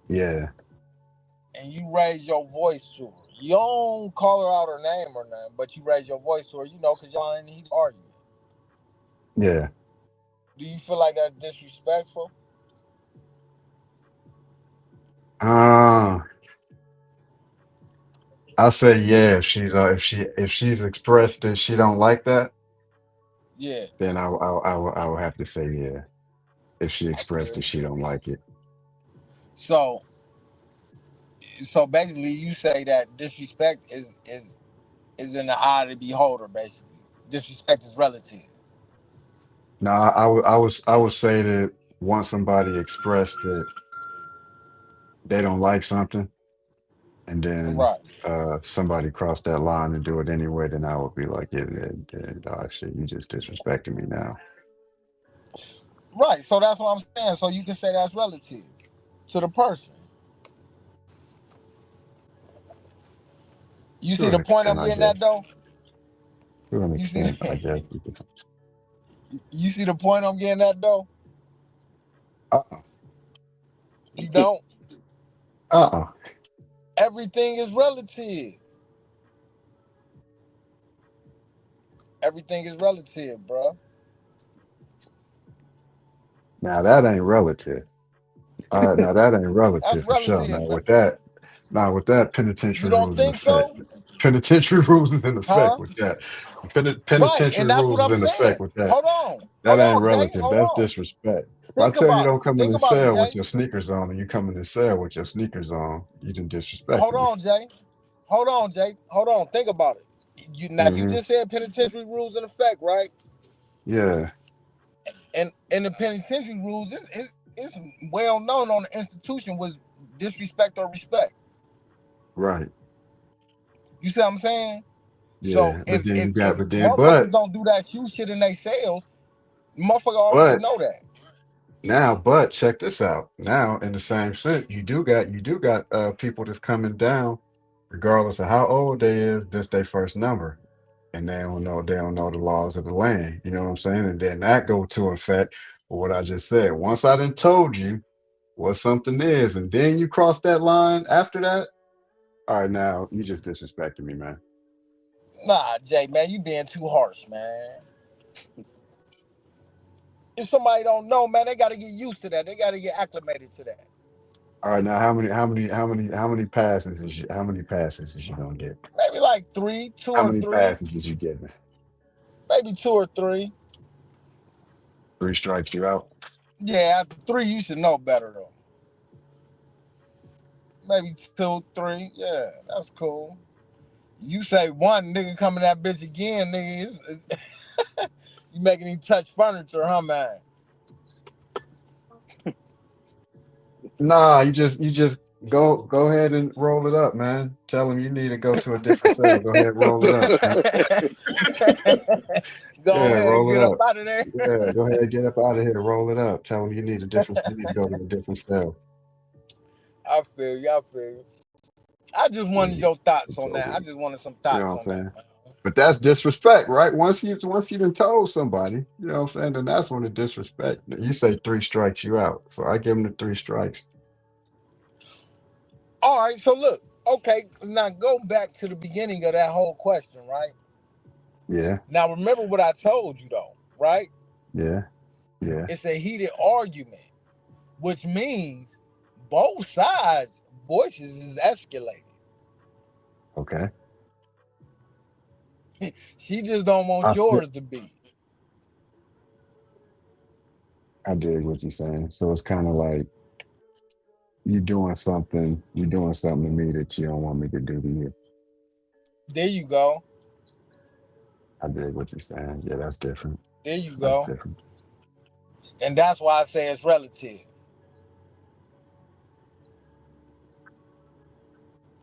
yeah, and you raise your voice to her, you don't call her out her name or nothing, but you raise your voice to her, because y'all in a heated argument. yeah. Do you feel like that's disrespectful? Uh, I say yeah. If she's expressed that she don't like that, Yeah, then I will have to say yeah. If she I expressed feel that you. she don't like it. So, so basically, you say that disrespect is in the eye of the beholder. Basically, disrespect is relative. No, I would say that once somebody expressed that they don't like something, and then Right, somebody crossed that line and do it anyway, then I would be like, yeah, shit, you just disrespecting me now. right. So that's what I'm saying. So you can say that's relative to the person. You To see an the point extent, I'm I getting at, guess. though. To an You see, extent, I guess. you see the point I'm getting at, though. Uh-uh. You don't. Uh-uh. Everything is relative. Everything is relative, bro. Now that ain't relative. All right, now that ain't That's relative for sure. relative. Now with that, You penitentiary don't rules in think effect. so? Penitentiary rules is in effect Huh? with that. Right, Penitentiary and that's what rules is I'm in saying. effect with that. Hold on, That hold ain't on, Jay. relative. Hold That's on. disrespect. If I Think tell you about it. don't come in Think the about it, cell with Jay. your sneakers on, and you come in the cell with your sneakers on, you done Hold disrespected me. on, Jay. Hold on, Jay. Hold on. Think about it. You Hmm. just said penitentiary rules in effect, right? Yeah. And the penitentiary rules is well known on the institution was disrespect or respect. Right. You see what I'm saying? So Yeah. But if then if you got, if but then, motherfuckers don't do that you shit in their sales, motherfucker already but know that. but check this out. Now, in the same sense, you do got people that's coming down, regardless of how old they is, this their first number. And they don't know the laws of the land. You know what I'm saying? And then that go to effect for what I just said. Once I done told you what something is, and then you cross that line after that, all right, now you just disrespecting me, man. Nah, Jay, man, you being too harsh, man. If somebody don't know, man, they gotta get used to that. They gotta get acclimated to that. All right, now how many passes is you gonna get? Maybe like three, two How or many three, passes is you getting? maybe two or three. 3 strikes you out. Yeah, after three, you should know better though. maybe two, three. Yeah, that's cool. You say one nigga coming that bitch again, nigga. You making him touch furniture, huh, man? Nah, you just go ahead and roll it up, man. Tell him you need to go to a different cell. Go ahead, roll it up, man. Go Yeah, ahead and roll it get up up. out of there. Yeah, go ahead, get up out of here. Roll it up. Tell him you need to go to a different cell. I feel you. I feel you. I just wanted Yeah, your thoughts it's on over that. I with. just wanted some You thoughts know on what I'm that, saying? man. But that's disrespect, right? Once you done told somebody, you know what I'm saying, then that's when the disrespect. You say three strikes, you out. So I give him the three strikes. All right, so look, okay, now go back to the beginning of that whole question, right? Yeah, Now remember what I told you though, right? yeah, yeah. It's a heated argument, which means both sides' voices is escalated. Okay. She just don't want I still yours to be. I dig what you're saying. So it's kind of like you're doing something to me that you don't want me to do to you. There you go. I dig what you're saying. Yeah, that's different. There you That's go. different. And that's why I say it's relative.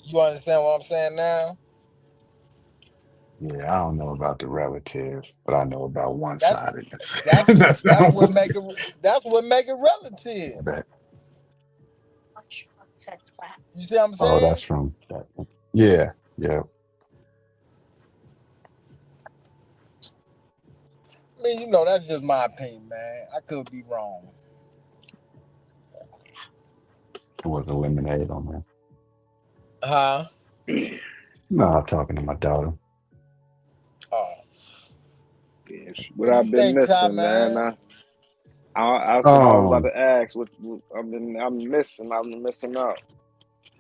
You understand what I'm saying now? Yeah, I don't know about the relative, but I know about one That's sidedness. that's That's that's what make it that's what make it relative. that. You see what I'm Oh, saying? that's from that. Yeah, yeah. I mean, that's just my opinion, man. I could be wrong. It was a lemonade on there. Huh? No, I'm talking to my daughter. Oh. Yeah, What what do you I've been think, Ty, missing, man. man? That's what I was about Um, to ask. What I'm missing. I'm missing out.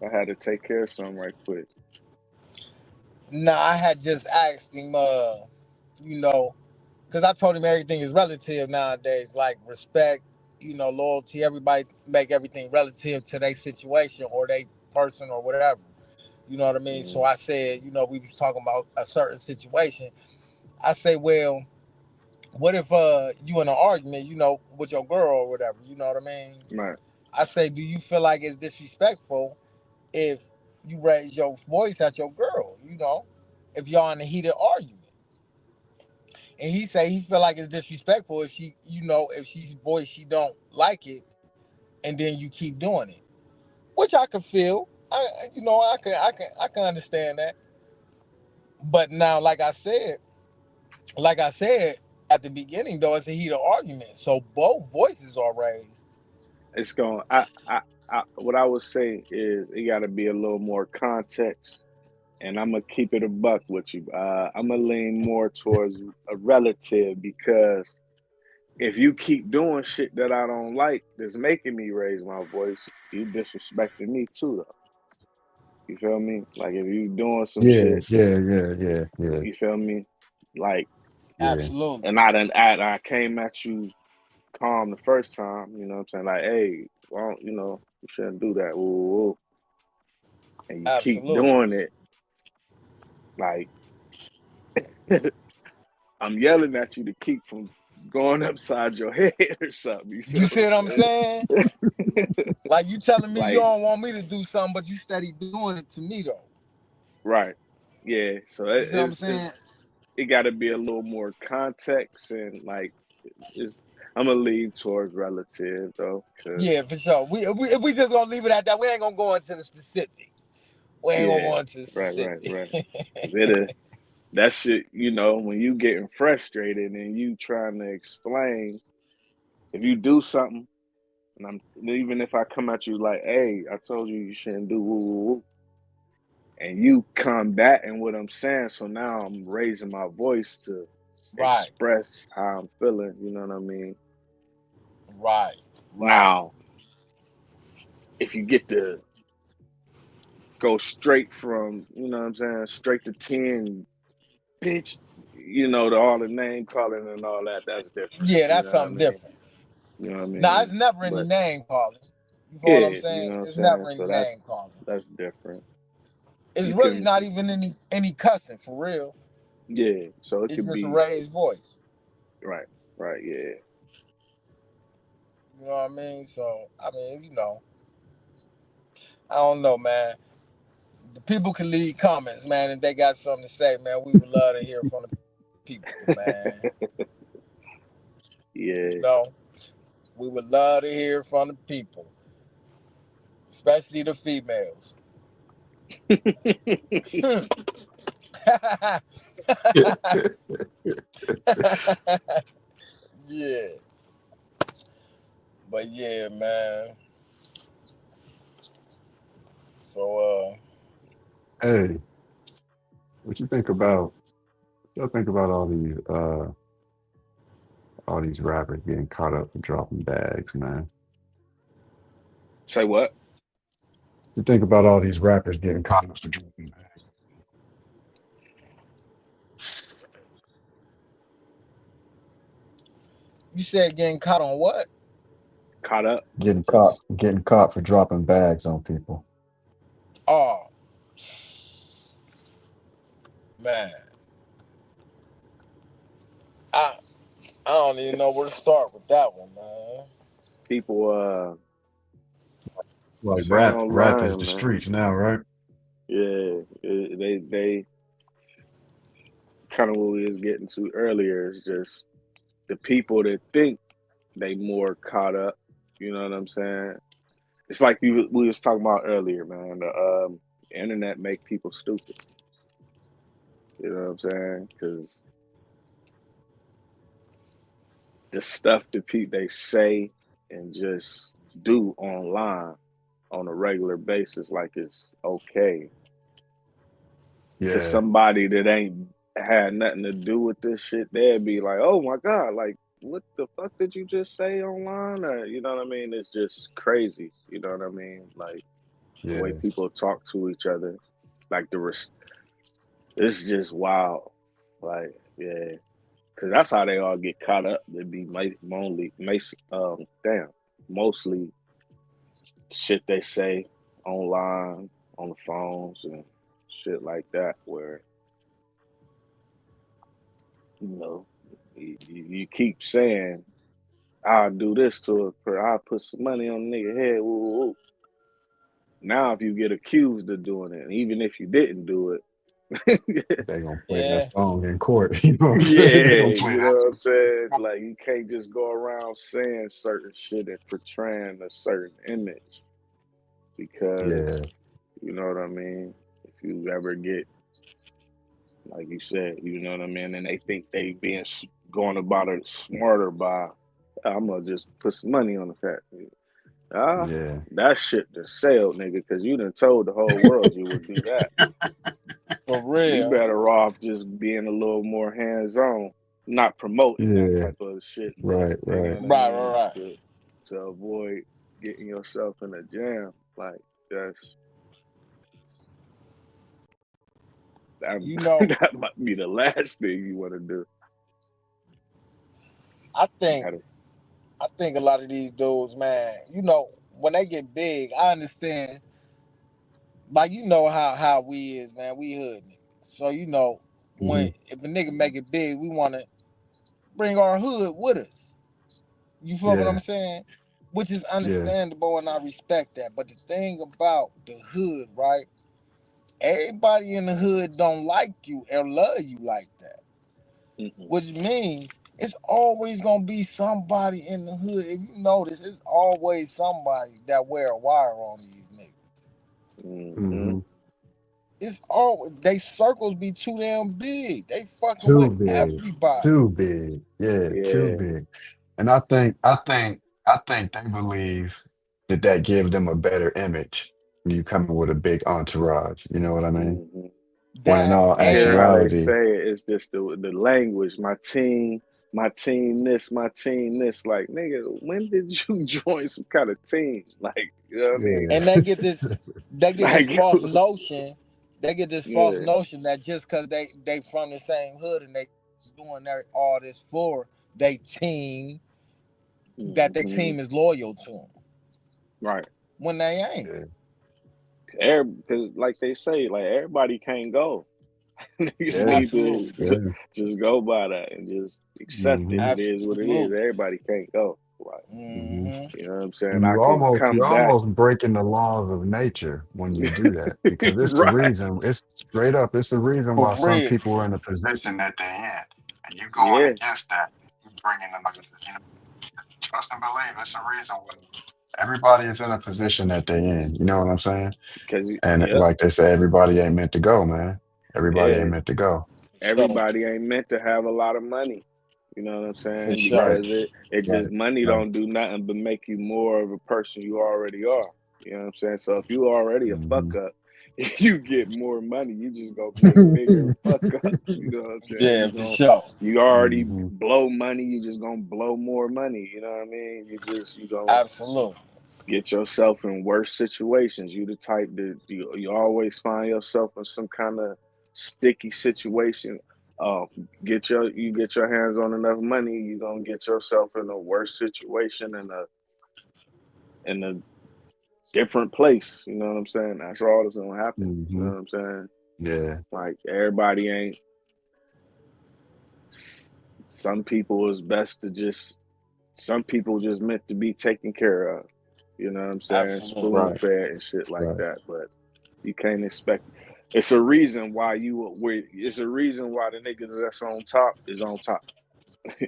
I had to take care of something right quick. Nah, I had just asked him, you know, because I told him everything is relative nowadays, like respect, loyalty. Everybody make everything relative to their situation or their person or whatever. You know what I mean? So Mm, I said, we was talking about a certain situation. I say, well, what if you in an argument, with your girl or whatever? You know what I mean? right. I say, do you feel like it's disrespectful if you raise your voice at your girl? If y'all in a heated argument, and he say he feel like it's disrespectful if if she's voice she don't like it, and then you keep doing it, which I could feel. I can understand that. But now, like I said at the beginning, though, it's a heated argument, so both voices are raised. It's going. What I was saying is it got to be a little more context, and I'm gonna keep it a buck with you. I'm gonna lean more towards a relative because if you keep doing shit that I don't like, that's making me raise my voice, you disrespecting me too, though. You feel me? Like if you doing some yeah, shit, yeah, yeah, yeah, yeah, you feel me? Like, yeah, Absolutely. and I came at you calm the first time. You know what I'm saying? Like, hey, well, you shouldn't do that. Woo, woo, woo. And you keep Absolutely. doing it. Like, I'm yelling at you to keep from going upside your head or something. You You feel see what what I'm saying? I'm saying? Like you telling me you Like, don't want me to do something, but you steady doing it to me though. right. Yeah. So You see what I'm saying? it got to be a little more context and like it's. I'm gonna lean towards relative though, cause Yeah, for sure. We just gonna leave it at that. We ain't gonna go into the specifics. We ain't gonna yeah, go into the specifics. right. Cause that shit, when you getting frustrated and you trying to explain, if you do something, and even if I come at you like, hey, I told you you shouldn't do woo woo woo, and you combating what I'm saying, so now I'm raising my voice to Right, express how I'm feeling. You know what I mean? right, right. Now, if you get to go straight from, what I'm saying, straight to 10, bitch, to all the name calling and all that, that's different. Yeah, You that's know what I something mean? different. You know what I Nah, it's mean? never any But name calling. You feel what I'm Yeah, you saying? know what I'm It's saying? never So any name calling. that's different. It's You really can not even any cussing for real. yeah, so it It's could just a be raised voice. right, right, yeah. You know what I mean? So I mean, I don't know, man. The people can leave comments, man, and they got something to say, man. We would love to hear from the people, man. You Yeah. know, we would love to hear from the people, especially the females. Yeah, but yeah, man. So, Hey, what you think about? What you think about all these rappers getting caught up for dropping bags, man? Say what? You think about all these rappers getting caught up for dropping bags, you said getting caught on what? Caught up? getting caught for dropping bags on people. Oh, man, I I don't even know where to start with that one, man. People Like saying rap is online, the man. streets now, right? Yeah, they kind of what we was getting to earlier is just the people that think they more caught up. You know what I'm saying? It's like we was talking about earlier, man. The internet make people stupid. You know what I'm saying? Because the stuff that they say and just do online on a regular basis, like it's okay to Yeah, somebody that ain't had nothing to do with this shit, they'd be like, "Oh my god, like what the fuck did you just say online?" Or you know what I mean? It's just crazy. You know what I mean? Like the way yeah, people talk to each other, like it's just wild. Like yeah, because that's how they all get caught up. They be mostly shit they say online on the phones and shit like that, where you know you keep saying I'll do this to a I'll put some money on the nigga head. Woo, woo, woo. Now, if you get accused of doing it, and even if you didn't do it, they gonna play that Yeah, song in court. You know what I'm saying? They yeah, gonna play you know that what I'm song. saying? Like, you can't just go around saying certain shit and portraying a certain image because, Yeah, you know what I mean? If you ever get, like you said, you know what I mean, and they think they being going about it smarter by, I'm gonna just put some money on the fact. Ah, yeah, that shit done sailed, nigga, because you done told the whole world you would do that. for You real. better off just being a little more hands on, not promoting that yeah. type of shit, but Right, you know right. what I Right, mean? right, right. To avoid getting yourself in a jam. Like that's that You know, that might be the last thing you want to do. I You think gotta I think a lot of these dudes, man. When they get big, I understand. Like how we is, man. We hood niggas. So when Hmm. if a nigga make it big, we want to bring our hood with us. You feel what I'm Yeah, saying? Which is yeah, understandable, and I respect that. But the thing about the hood, right? Everybody in the hood don't like you or love you like that. mm-mm, Which means it's always gonna be somebody in the hood. If you notice, it's always somebody that wear a wire on these niggas. mm-hmm. hmm. It's always they circles be too damn big. They fucking Too with big, everybody. too big. Yeah, too Yeah. big. And I think they believe that that gives them a better image when you come in with a big entourage. You know what I mean? Mm-hmm. When in That all I care how they and actuality, say it. It's just the language. My team this, my team this. Like, nigga, when did you join some kind of team? Like, you know what I mean? and yeah, they get this Like, false notion. They get this false yeah. notion that just because they from the same hood and they doing all this for they team, that their Hmm. team is loyal to them. Right. when they ain't. Yeah. Because like they say, like everybody can't go. Niggas Yeah. need Absolutely. to Yeah. just go by that and just accept it. Mm-hmm. It is what it is. Absolutely. Everybody can't go. Like, Mm-hmm. Hmm. you know what I'm saying? And I can you're come back. almost breaking the laws of nature when you do that, because it's the Right. reason. It's straight up. It's the reason For why some real. people are in the position that they're in, and you going Yeah. against that, you bringing them. Trust and believe. It's the reason why everybody is in a position that they're in. You know what I'm saying? Cause And yep. like they say, everybody ain't meant to go, man. Everybody Yeah. ain't meant to go. So Everybody ain't meant to have a lot of money. You know what I'm for saying? sure. Right. Because it Right. just money Right. don't do nothing but make you more of a person you already are. You know what I'm saying? So if you already a fuck Mm-hmm. up, you get more money. You just gonna make bigger fuck ups. You know what I'm saying? Yeah, for sure. You already Mm-hmm. blow money. You just gonna blow more money. You know what I mean? You gonna Absolutely. get yourself in worse situations. You the type that you always find yourself in some kind of sticky situation. Uh, you get your hands on enough money, you gonna get yourself in a worse situation in a different place. You know what I'm saying? That's all that's gonna happen. You know Mm-hmm. what I'm saying? Yeah. Like everybody ain't. Some people is best to just. Some people just meant to be taken care of. You know what I'm saying? Absolutely. Spoon Right. fed and shit like Right. that. But you can't expect. It's a reason why it's a reason why the niggas that's on top is on top.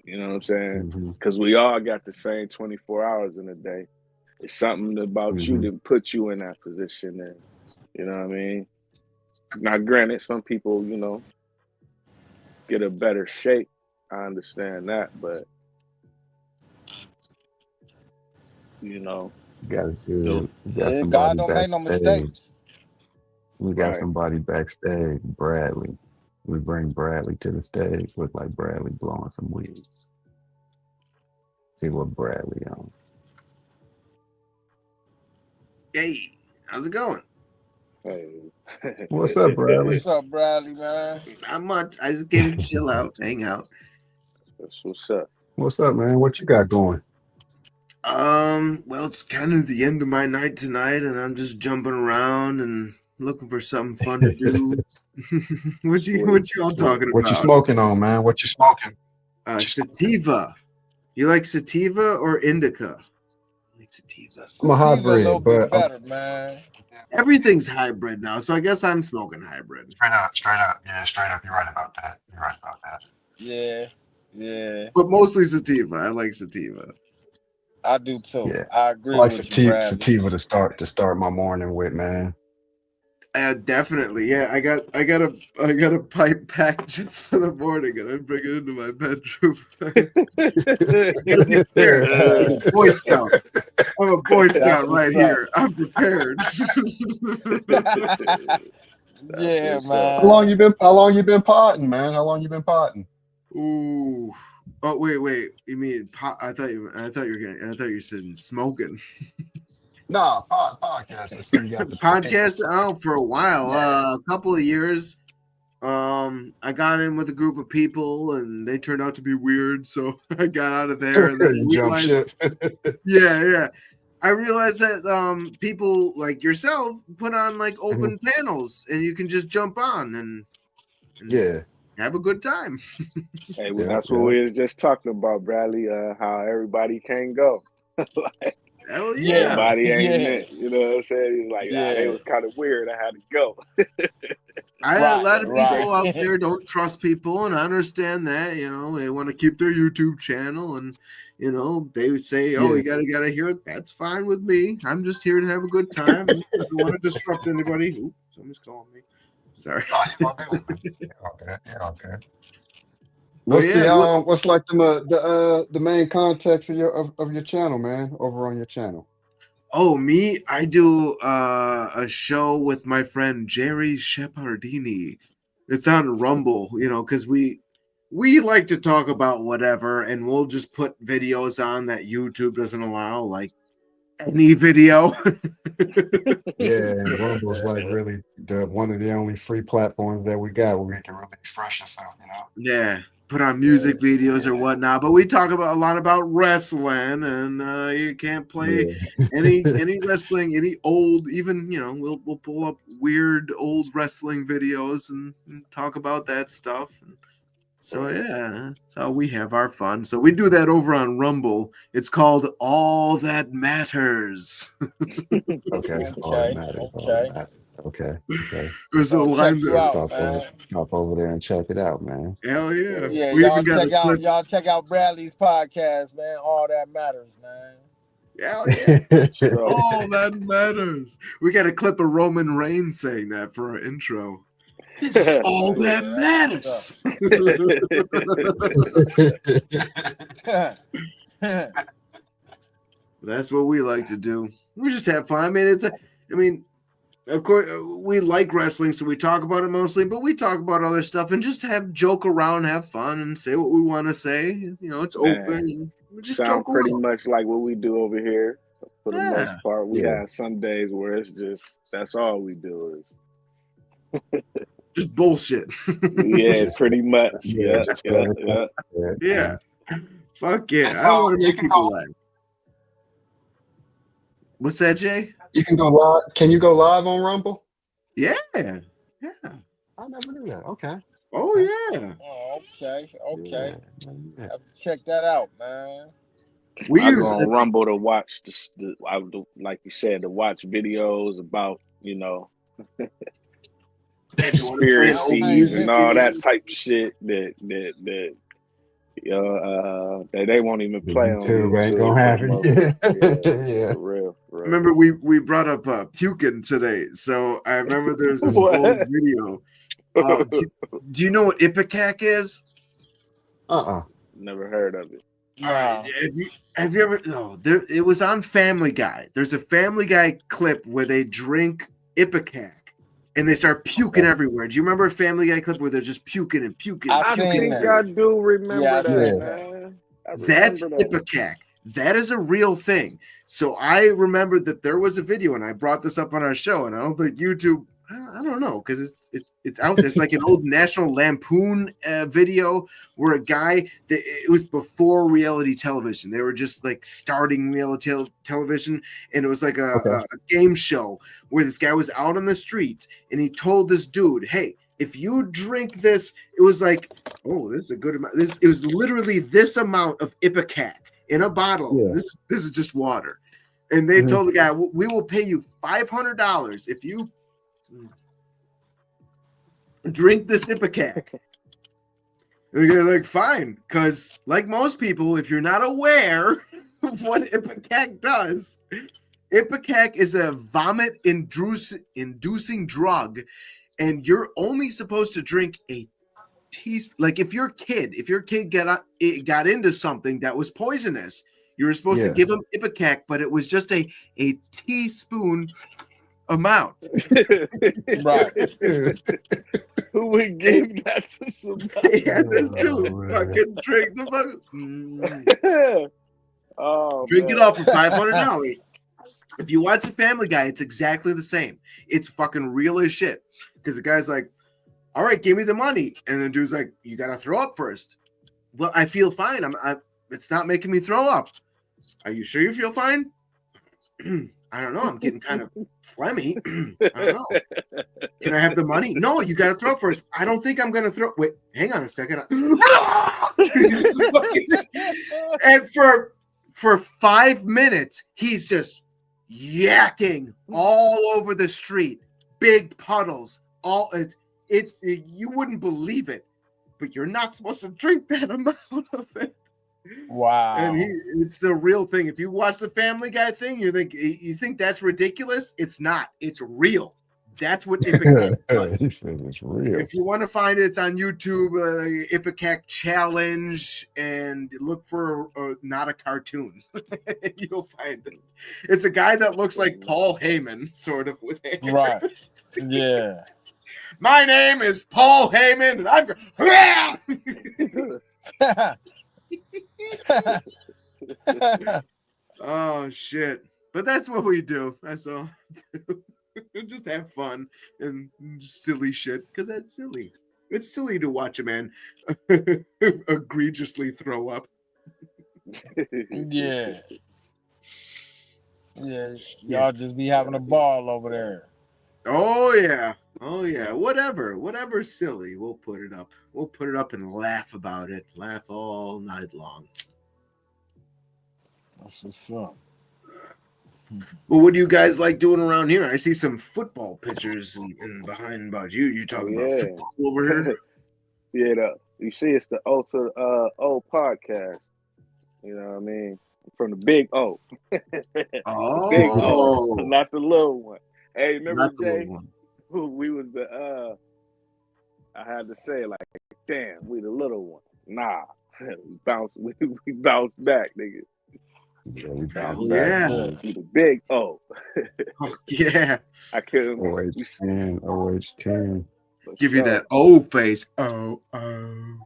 You know what I'm saying? Mm-hmm. Because we all got the same 24 hours in a day. It's something about you Mm-hmm. that put you in that position. And you know what I mean? Now, granted, some people, get a better shape. I understand that, but you know, Shoot. We got God somebody don't make no backstage. mistakes. We got right? somebody backstage, Bradley. We bring Bradley to the stage. Look like Bradley blowing some weed. See what Bradley on. Hey, how's it going? Hey. What's up, Bradley? What's up, Bradley, man? Not much. I just came to chill out, hang out. That's what's up. What's up, man? What you got going? Well, it's kind of the end of my night tonight, and I'm just jumping around and looking for something fun to do. Sweet, What you all sweet. talking What you about? smoking on, man? What you smoking? What you smoking? Sativa. You like sativa or indica? I like sativa. I'm a Sativa a little hybrid, bit but I'm better, man. Everything's hybrid now, so I guess I'm smoking hybrid. straight up. Yeah, straight up. You're right about that. You're right about that. Yeah, yeah, But mostly sativa. I like sativa. I do too. Yeah. I I agree like with you, Bradley. sativa to start my morning with, man. Definitely, yeah. I got a pipe pack just for the morning, and I bring it into my bedroom. Gotta be prepared. I'm a Boy Scout. I'm a Boy That's Scout right what's up. here. I'm prepared. That's Yeah, what's up. man. How long you been potting, man? How long you been potting? Ooh. Oh wait. You mean pot? I thought you said smoking. Nah, podcast. So you got the people. Podcast. Oh, for a while. Yeah. A couple of years. I got in with a group of people, and they turned out to be weird, so I got out of there, and then I You jump realized, ship. yeah. I realized that people like yourself put on like Mhm. open panels, and you can just jump on and Yeah. have a good time. Hey, well, Yeah. that's what Yeah. we was just talking about, Bradley. How everybody can't go. Like, Hell Yeah, yeah! everybody ain't yeah, meant. You know what I'm saying? It's like, they yeah. was kind of weird. I had to go. A Right, lot of Straight. people right. out there don't trust people, and I understand that. They want to keep their YouTube channel, and they would say, "Oh, Yeah. you gotta hear it." That's fine with me. I'm just here to have a good time. I don't want to disrupt anybody. Ooh, someone's calling me. Sorry. Oh, you're all good, man. You're all good. You're all good. But What's yeah, the what's like the main context of your channel, man, over on your channel? oh me, I do a show with my friend Jerry Shepardini. It's on Rumble, because we like to talk about whatever, and we'll just put videos on that YouTube doesn't allow, like any video. Yeah, and Rumble's like really the one of the only free platforms that we got where you can really express yourself, you know? Yeah. put on music videos or whatnot, but we talk about a lot about wrestling, and you can't play any wrestling, any old, even we'll pull up weird old wrestling videos and talk about that stuff. So yeah, that's how we have our fun. So we do that over on Rumble. It's called All That Matters. Okay, all that Okay, matters. All that okay. matters. Okay, okay. There's a Gonna line check you there. out, man. Hop over there and check it out, man. Hell yeah. Yeah, We even got a clip. y'all check out Bradley's podcast, man. All that matters, man. Hell yeah. So All that matters. We got a clip of Roman Reigns saying that for our intro. This is all that matters. That's what we like to do. We just have fun. I mean, of course, we like wrestling, so we talk about it mostly, but we talk about other stuff and just have joke around, have fun, and say what we want to say. It's man, open. We just sound joke pretty around. much like what we do over here. For the most Yeah. part, we Yeah. have some days where it's just that's all we do Just bullshit. yeah, Just pretty much. yeah, Yeah, just yeah, whatever yeah. Yeah. Fuck yeah. And I don't so want to you make can people go laugh. What's that, Jay? you can go live. Can you go live on Rumble? Yeah. Yeah. I never knew that. Okay. Oh, Okay. yeah. Oh, okay. Yeah. Have to check that out, man. We I go use, on Rumble to watch like you said, to watch videos about if you want to play an old conspiracies and music all video. that type shit that they won't even play on YouTube ain't YouTube gonna for the happen. most part. Yeah. Yeah, Yeah. for real, for real. Remember, we brought up puking today. So I remember there's this old What? video. Do you know what Ipecac is? Never heard of it. All right. Nah. Have you ever? No, it was on Family Guy. There's a Family Guy clip where they drink Ipecac and they start puking everywhere. Do you remember a Family Guy clip where they're just puking and puking and I've I puking seen think that. I everywhere? do Yeah, remember I've that, Yeah. seen that. man. I That's remember that. Ipecac. That is a real thing. So I remembered that there was a video, and I brought this up on our show, and I don't think YouTube. I don't know because it's out there. It's like an old National Lampoon video where a guy it was before reality television. They were just like starting reality television, and it was like Okay. a game show where this guy was out on the street, and he told this dude, "Hey, if you drink this," it was like, "Oh, this is a good amount." It was literally this amount of Ipecac in a bottle. Yeah. This is just water, and they told the guy, "We will pay you $500 if you drink this Ipecac." And they're like, "Fine," because like most people, if you're not aware of what Ipecac does, Ipecac is a vomit-inducing drug, and you're only supposed to drink a teaspoon. Like if your kid got into something that was poisonous, you were supposed to Yeah. give him Ipecac, but it was just a teaspoon amount. Right. Who would give that to somebody? He had this Oh, dude man. fucking drink the fucking Oh, drink man. it off for $500. If you watch the Family Guy, it's exactly the same. It's fucking real as shit. Because the guy's like, "All right, give me the money," and the dude's like, "You gotta throw up first." "Well, I feel fine. It's not making me throw up." "Are you sure you feel fine?" "I don't know. I'm getting kind of phlegmy." "I don't know. Can I have the money?" "No, you gotta throw up first." "I don't think I'm gonna throw. Wait, hang on a second." And for 5 minutes, he's just yakking all over the street, big puddles. You wouldn't believe it, but you're not supposed to drink that amount of it. Wow. And it's the real thing. If you watch the Family Guy thing, you think that's ridiculous. It's not. It's real. That's what Ipecac does. He said it's real. If you want to find it, it's on YouTube, Ipecac Challenge, and look for not a cartoon. You'll find it. It's a guy that looks like Paul Heyman, sort of, with hair. Right. Yeah. "My name is Paul Heyman, and I'm oh shit!" But that's what we do. That's all. Just have fun and just silly shit because that's silly. It's silly to watch a man egregiously throw up. Yeah, yeah. Yeah. Y'all just be having a ball over there. Oh yeah. Oh yeah. Whatever's silly, we'll put it up. We'll put it up and laugh about it. Laugh all night long. That's what's up. Well, what do you guys like doing around here? I see some football pictures in behind about you. You Oh talking about yeah, football over here? yeah. You see, it's the O to O podcast. You know what I mean? From the big O, the big O, Oh, not the little one. Hey, remember not the little Jay? one. Who we was the I had to say like, damn, we the little one. Nah, we bounced back, nigga. Yeah, we bounced Hell back. yeah. Yeah. We the big O. Oh, yeah. I couldn't. We OH10, OH10. for Give you that sure. old face. Oh, oh.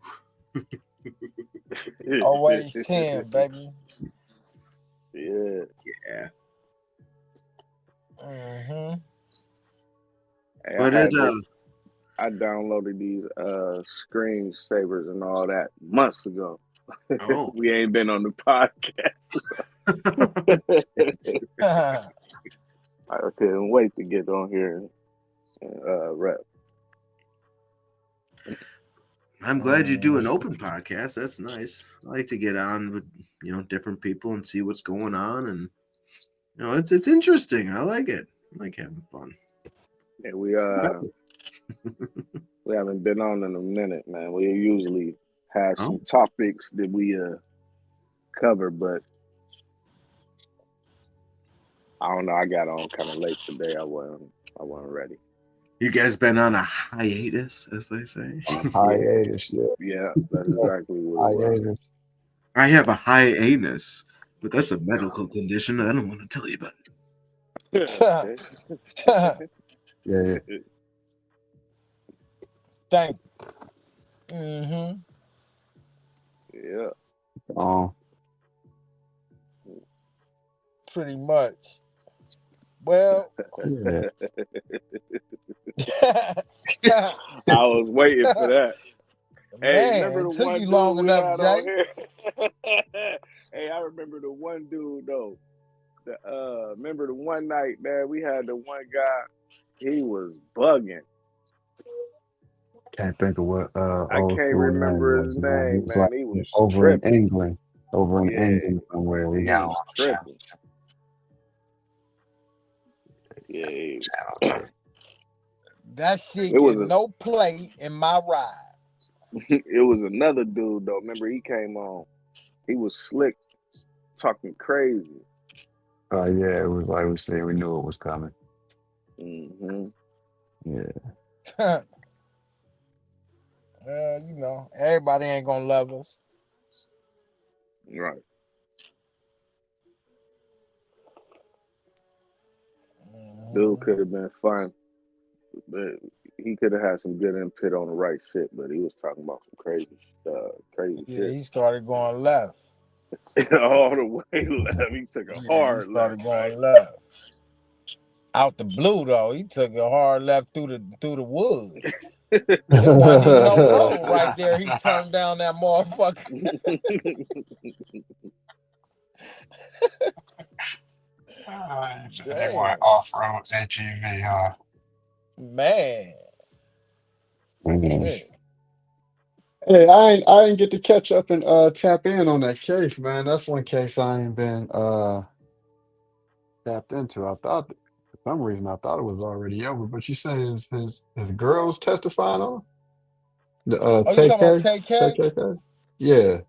Always 10, baby. Yeah. Yeah. Mm-hmm. Hey, But it I downloaded these screen savers and all that months ago. oh. We ain't been on the podcast. I couldn't wait to get on here and rep. I'm glad you do an open podcast. That's nice. I like to get on with different people and see what's going on, and it's interesting. I like it. I like having fun. Yeah, we haven't been on in a minute, man. We usually have Oh, some topics that we cover, but I don't know. I got on kind of late today. I wasn't ready. you guys been on a hiatus, as they say. On a Yeah, hiatus, yeah. yeah, that's exactly what it was. Hiatus. I have a high anus, but that's a medical condition. I don't want to tell you about Okay. Yeah. Thank you. Mm-hmm. Yeah. Um, Pretty much. Well, yeah. I was waiting for that. Hey, man, remember it the took one you dude long we enough, had on Jay. here? Hey, I remember the one dude though. Remember the one night, man, we had the one guy, he was bugging. Can't think of what I old can't school name remember his was, man. He name, was like man. He was over in tripping. England. Over in Yeah, England somewhere. He he got on was the channel. tripping. Yeah, Channel shit. That shit it was get no play in my ride. it was another dude though. Remember he came on. He was slick, talking crazy. Yeah, it was like we said, we knew it was coming. Hmm. Yeah. Everybody ain't gonna love us. Right. Dude Hmm. could have been fun, but he could have had some good input on the right shit. But he was talking about some crazy Yeah, shit he started going left. all the way left. He took a Yeah, he hard left, started right? going left. Out the blue though, he took a hard left through the woods. It wasn't even no road right there. He turned down that motherfucker. They went Damn, off-road HEV, huh? man. Mhm. Shit. Hey, I didn't get to catch up and tap in on that case, man. That's one case I ain't been tapped into. I thought for some reason I thought it was already over, but you say his girls testifying on the Oh, you talking about TK? TKK? Yeah.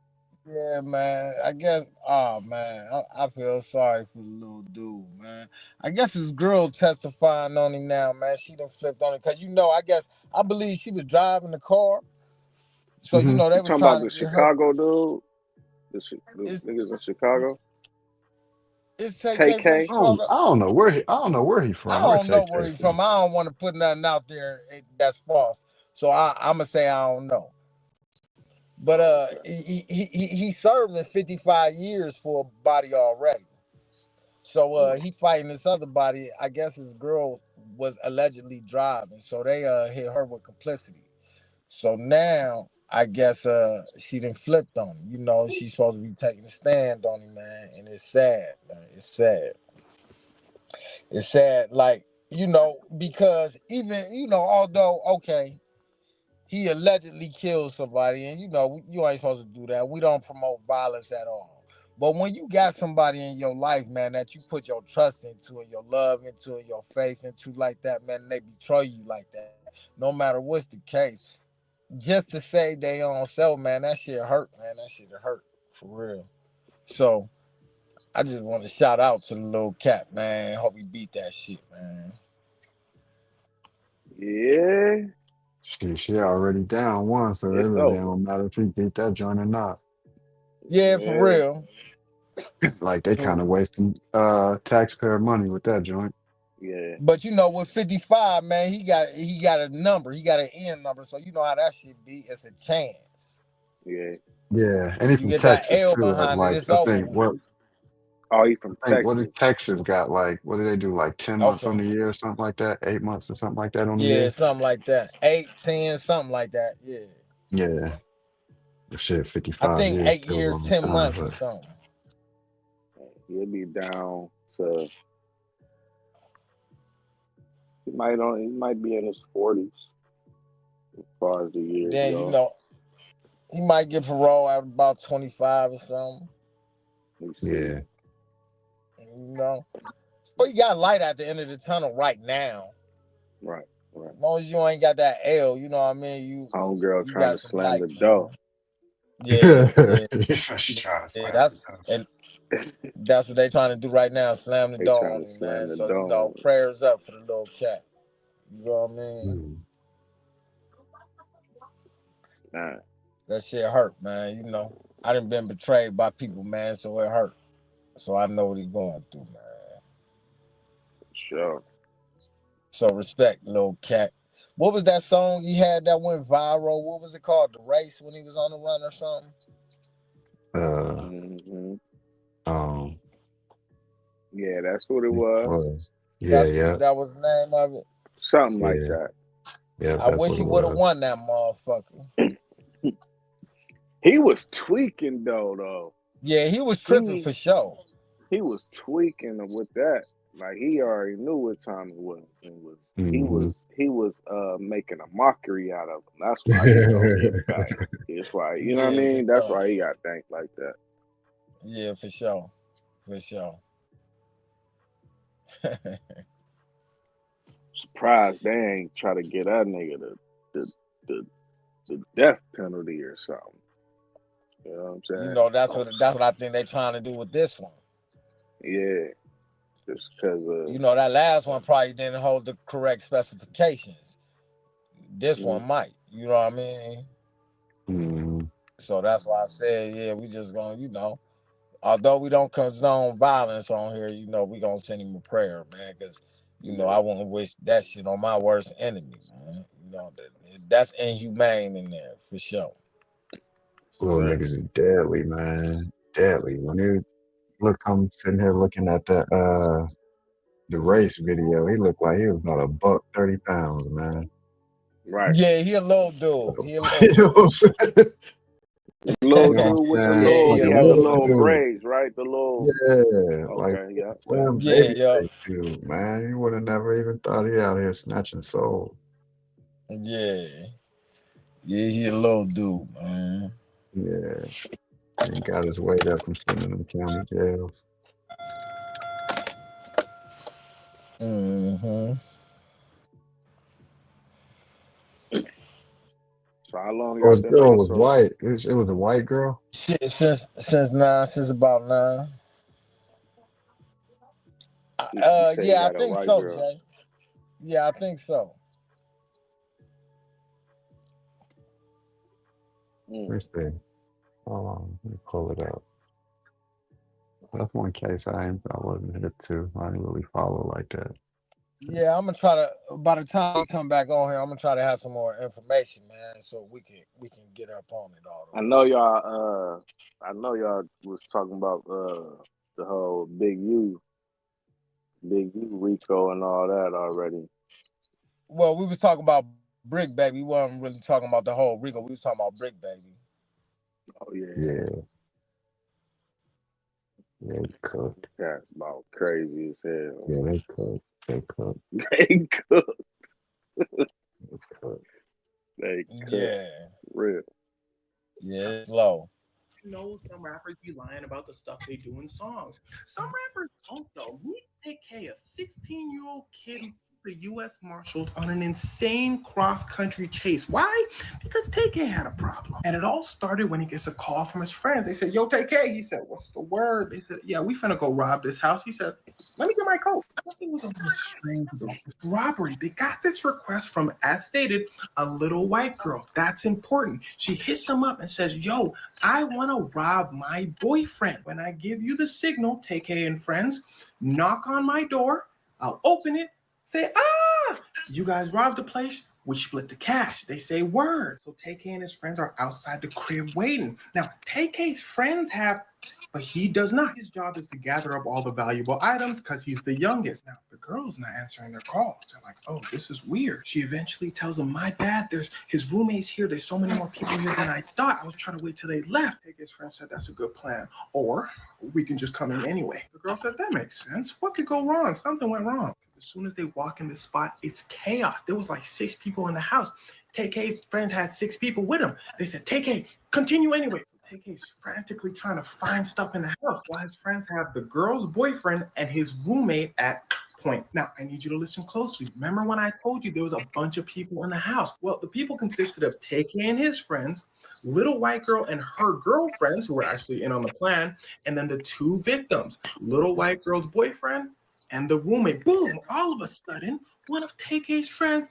Yeah, man. I guess. Oh man, I feel sorry for the little dude, man. I guess his girl testifying on him now, man. She done flipped on him because I believe she was driving the car. So Hmm. they You was talking about trying the to get her. Chicago dude? The It's niggas in Chicago? it's TK from TK? Chicago. I don't know where he I from. Where don't know TK where he's from? from. I don't want to put nothing out there that's false. So I'm gonna say I don't know. But Oh, okay. he serving 55 years for a body already. So Mm. he fighting this other body. I guess his girl was allegedly driving, so they hit her with complicity. So now I guess she done flipped on him. You know, she's supposed to be taking a stand on him, man, and it's sad, man. It's sad. It's sad, like, because even, although okay, he allegedly killed somebody, and you ain't supposed to do that. We don't promote violence at all. But when you got somebody in your life, man, that you put your trust into and your love into and your faith into like that, man, and they betray you like that, no matter what's the case, just to save their own self, man, that shit hurt, man. That shit hurt for real. So I just want to shout out to the little cat, man. Hope he beat that shit, man. Yeah, She already down one, so it it's really over. don't matter if he beat that joint or not. Yeah, for Yeah, real. Like they For kind of wasting taxpayer money with that joint. yeah, But with 55, man, he got a number. He got an end number. So you know how that shit be. It's a chance. yeah. Yeah, and he You from get that Texas L too. behind it, Like it's I over think with. Oh, he from what did Texas. Texas got like? What do they do? Like 10 months on Okay. the year or something like that? 8 months or something like that on the Yeah, year? something like that. 8, 10, something like that. Yeah. Yeah, shit, I 55 think years 8 still a years, long 10 time, months or but something. He'll be down to. He might be in his 40s as far as the And years then, go. he might get parole at about 25 or something. We see. yeah, You know. So he got light at the end of the tunnel right now. Right, right. As long as you ain't got that L, you know what I mean? Homegirl You trying got to some slam light, the door. man. Yeah, yeah. she's trying to Yeah, slam that's it down. and that's what they trying to do right now, slam the They door trying on to him, slam man. the So, door. prayers up for the little cat. You know what I mean? Mm. Nah, That shit hurt, man. I done been betrayed by people, man, so it hurt. So I know what he going through, man. sure. So respect, little cat. What was that song he had that went viral? What was it called? The Race, when he was on the run or something? Uh, Hmm. um, Yeah, that's what it it was. was. Yeah, yeah, That was the name of it. Something like yeah, that. yeah. I That's wish what he it would have was. won that motherfucker. He was tweaking though. Yeah, he was tripping He for sure. he was tweaking with that. Like he already knew what time it was. And was he Hmm. was he was making a mockery out of him. That's why he got. That's why you know what I Yeah, for mean. That's sure. why he got thanked like that. Yeah, for sure. For sure. Surprised they ain't try to get that nigga the the the death penalty or something. You know what I'm saying? That's what I think they trying to do with this one. Yeah, just because That last one probably didn't hold the correct specifications. This mm, one might. You know what I mean? Hmm. So that's why I said, yeah, we just gonna, although we don't condone violence on here, we gonna send him a prayer, man, because yeah, I wouldn't wish that shit on my worst enemy, man. That's inhumane in there for sure. Little right. niggas is deadly, man. Deadly. When you look, I'm sitting here looking at the race video. He looked like he was about a buck 30 pounds, man. Right. Yeah, he a little dude. He a little You know what I'm dude. saying? Little You know what dude with the I'm saying? Yeah, little, he Like a a he had the little little little dude. dude. braids, right? The little, Yeah, like okay, yeah, yeah. slim Yeah, baby yeah, face dude, man. You would have never even thought he out here snatching souls. yeah, yeah. He a little dude, man. Yeah, and got his weight up from sitting in them county jails. Hmm. So how long Oh, y'all his been girl on was tour? white. It was a white girl. Shit, since about 9. You say he Yeah, I had a think white so, girl. Jay. Yeah, I think so. Mm. Let me see. Hold on, let me pull it up. That's one case I wasn't hip to. I didn't really follow like that. Yeah, I'm gonna try to. By the time we come back on here, I'm gonna try to have some more information, man, so we can get up on it all I the way. know y'all. I know y'all was talking about the whole Big U, Rico, and all that already. Well, we was talking about both Brick Baby. We wasn't really talking about the whole Rico. We was talking about Brick Baby. Oh yeah, Yeah, they cooked. that's about crazy as hell. Yeah, they cooked. They cooked. They cook. They cooked. They cook. Yeah, Real. yeah, it's low. Know some rappers be lying about the stuff they do in songs. Some rappers don't though. Meet TK, a 16-year-old kid who took the U.S. Marshals on an insane cross-country chase. Why? Because TK had a problem. And it all started when he gets a call from his friends. They said, yo, TK. He said, what's the word? They said, yeah, we finna go rob this house. He said, let me get my coat. Nothing was a little strange about this robbery. They got this request from, as stated, a little white girl. That's important. She hits him up and says, yo, I want to rob my boyfriend. When I give you the signal, TK and friends, knock on my door. I'll open it, say, ah, you guys robbed the place. We split the cash. They say word. So TK and his friends are outside the crib waiting. Now, TK's friends have, but he does not. His job is to gather up all the valuable items because he's the youngest. Now, the girl's not answering their calls. They're like, oh, this is weird. She eventually tells him, my bad, there's his roommates here. There's so many more people here than I thought. I was trying to wait till they left. TK's friend said, that's a good plan. Or we can just come in anyway. The girl said, that makes sense. What could go wrong? Something went wrong. As soon as they walk in the spot, it's chaos. There was like 6 people in the house. TK's friends had 6 people with him. They said, TK, continue anyway. So TK's frantically trying to find stuff in the house while his friends have the girl's boyfriend and his roommate at point. Now, I need you to listen closely. Remember when I told you there was a bunch of people in the house? Well, the people consisted of TK and his friends, little white girl and her girlfriends who were actually in on the plan, and then the 2 victims, little white girl's boyfriend and the roommate. Boom! All of a sudden, one of TK's friends,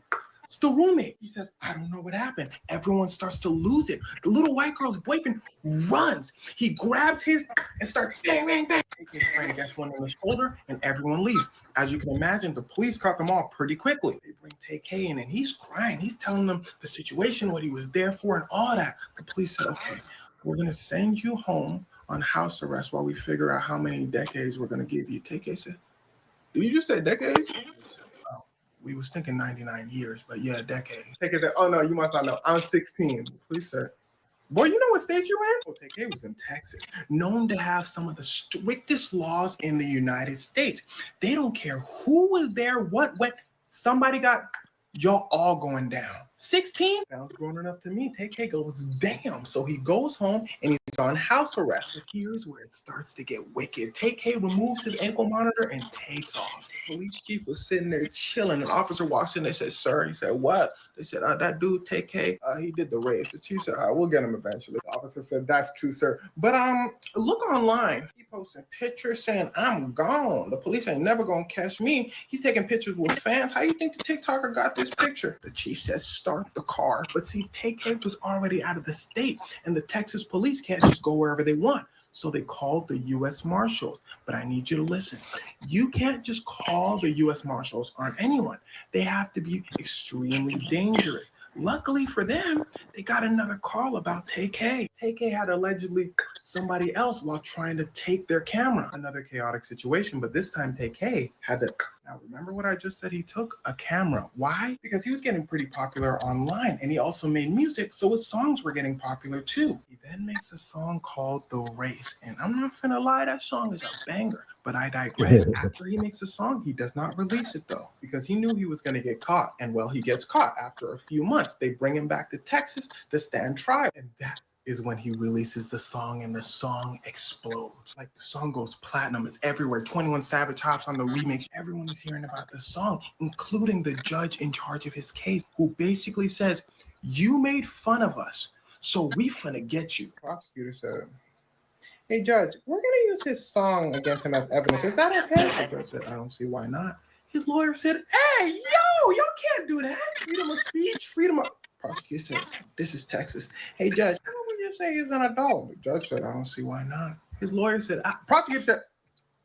it's the roommate. He says, I don't know what happened. Everyone starts to lose it. The little white girl's boyfriend runs. He grabs his and starts bang, bang, bang. TK's friend gets one in the shoulder and everyone leaves. As you can imagine, the police caught them all pretty quickly. They bring TK in and he's crying. He's telling them the situation, what he was there for and all that. The police said, okay, we're going to send you home on house arrest while we figure out how many decades we're going to give you. TK said, did you just say decades? We was thinking 99 years, but yeah, decades. TK said, oh no, you must not know. I'm 16. Police said, boy, you know what state you in? Oh, TK was in Texas, known to have some of the strictest laws in the United States. They don't care who was there, what went. Somebody got, y'all all going down. 16? Sounds grown enough to me. TK goes, damn. So he goes home and he's on house arrest. But here's where it starts to get wicked. TK removes his ankle monitor and takes off. The police chief was sitting there chilling. An officer walks in. They said, sir. He said, what? They said, that dude, TK, he did the race. The chief said, all right, we'll get him eventually. The officer said, that's true, sir. But look online. He posting pictures saying, I'm gone. The police ain't never gonna catch me. He's taking pictures with fans. How you think the TikToker got this picture? The chief says, start the car. But see, TK was already out of the state, and the Texas police can't just go wherever they want. So they called the U.S. Marshals. But I need you to listen. You can't just call the U.S. Marshals on anyone. They have to be extremely dangerous. Luckily for them, they got another call about TK. TK had allegedly somebody else while trying to take their camera. Another chaotic situation, but this time TK had to. Now, remember what I just said? He took a camera. Why? Because he was getting pretty popular online, and he also made music, so his songs were getting popular too. He then makes a song called The Race, and I'm not finna lie, that song is a banger. But I digress. After he makes a song, he does not release it though, because he knew he was going to get caught. And well, he gets caught after a few months. They bring him back to Texas to stand trial. And that is when he releases the song, and the song explodes. Like, the song goes platinum. It's everywhere. 21 Savage hops on the remix. Everyone is hearing about the song, including the judge in charge of his case, who basically says, you made fun of us, so we finna get you. Prosecutor said, hey, Judge, we're going to use his song against him as evidence. Is that okay? The judge said, I don't see why not. His lawyer said, hey, y'all can't do that. Freedom of speech, freedom of... Prosecutor said, this is Texas. Hey, Judge, why would you say he's an adult? The judge said, I don't see why not. His lawyer said, prosecutor said,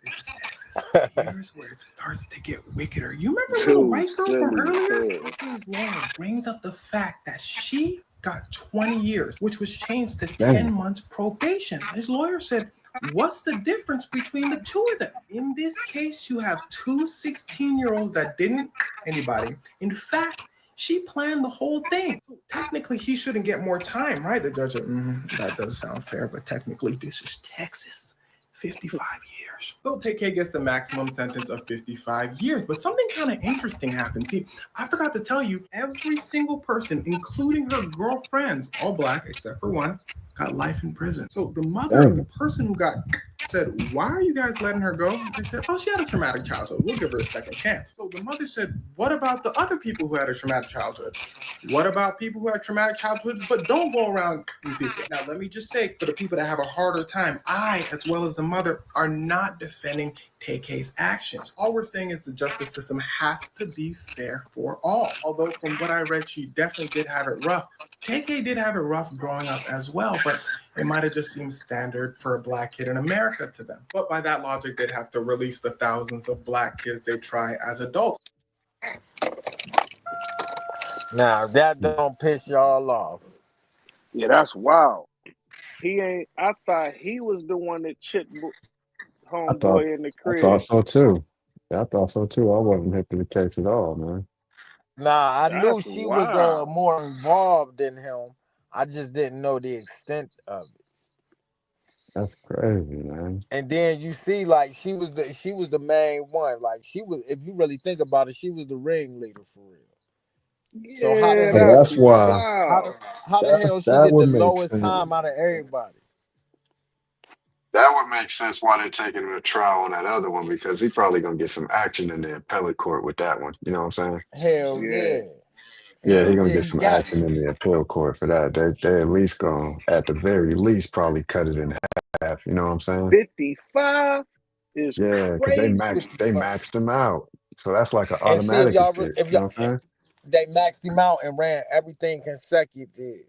this is Texas. Here's where it starts to get wickeder. You remember the little white girl from earlier? His lawyer brings up the fact that she got 20 years, which was changed to 10 months probation. His lawyer said, what's the difference between the two of them? In this case, you have two 16-year-olds that didn't anybody. In fact, She planned the whole thing. So technically, he shouldn't get more time, right? The judge, that does sound fair, but technically, this is Texas. 55 years. So TK gets the maximum sentence of 55 years. But something kind of interesting happened. See, I forgot to tell you, every single person, including her girlfriends, all black except for one, got life in prison. So the mother of the person who got said, why are you guys letting her go? They said, oh, she had a traumatic childhood. We'll give her a second chance. So the mother said, what about the other people who had a traumatic childhood? What about people who have traumatic childhoods but don't go around people? Now, let me just say, for the people that have a harder time, I, as well as the mother, are not defending TK's actions. All we're saying is the justice system has to be fair for all. Although from what I read, she definitely did have it rough. TK did have it rough growing up as well, but it might have just seemed standard for a black kid in America to them. But by that logic, they'd have to release the thousands of black kids they try as adults. Now that don't piss y'all off. Yeah, that's wild. He ain't. I thought he was the one that chipped I thought homeboy in the I thought crib. so too. Yeah, I thought so too. I wasn't hip to the case at all, man. Nah, I knew That's she was wild. more involved than him. I just didn't know the extent of it. That's crazy, man. And then you see, like she was the main one. Like she was, if you really think about it, she was the ringleader for real. So how the Yeah, So that's hell, that's why how the wild. how the hell she that get the would make lowest sense. time out of everybody? That would make sense why they're taking him to trial on that other one because he's probably gonna get some action in the appellate court with that one. You know what I'm saying? Hell Yeah, yeah, Yeah, he's hell gonna yeah, get he some got action to. in the appeal court for that. They at least gonna, at the very least, probably cut it in half. You know what I'm saying? 55 is Yeah, because crazy. they 55. maxed him out, so that's like an And see if automatic y'all, escape. if You y'all, know what I'm they maxed him out and ran everything consecutive.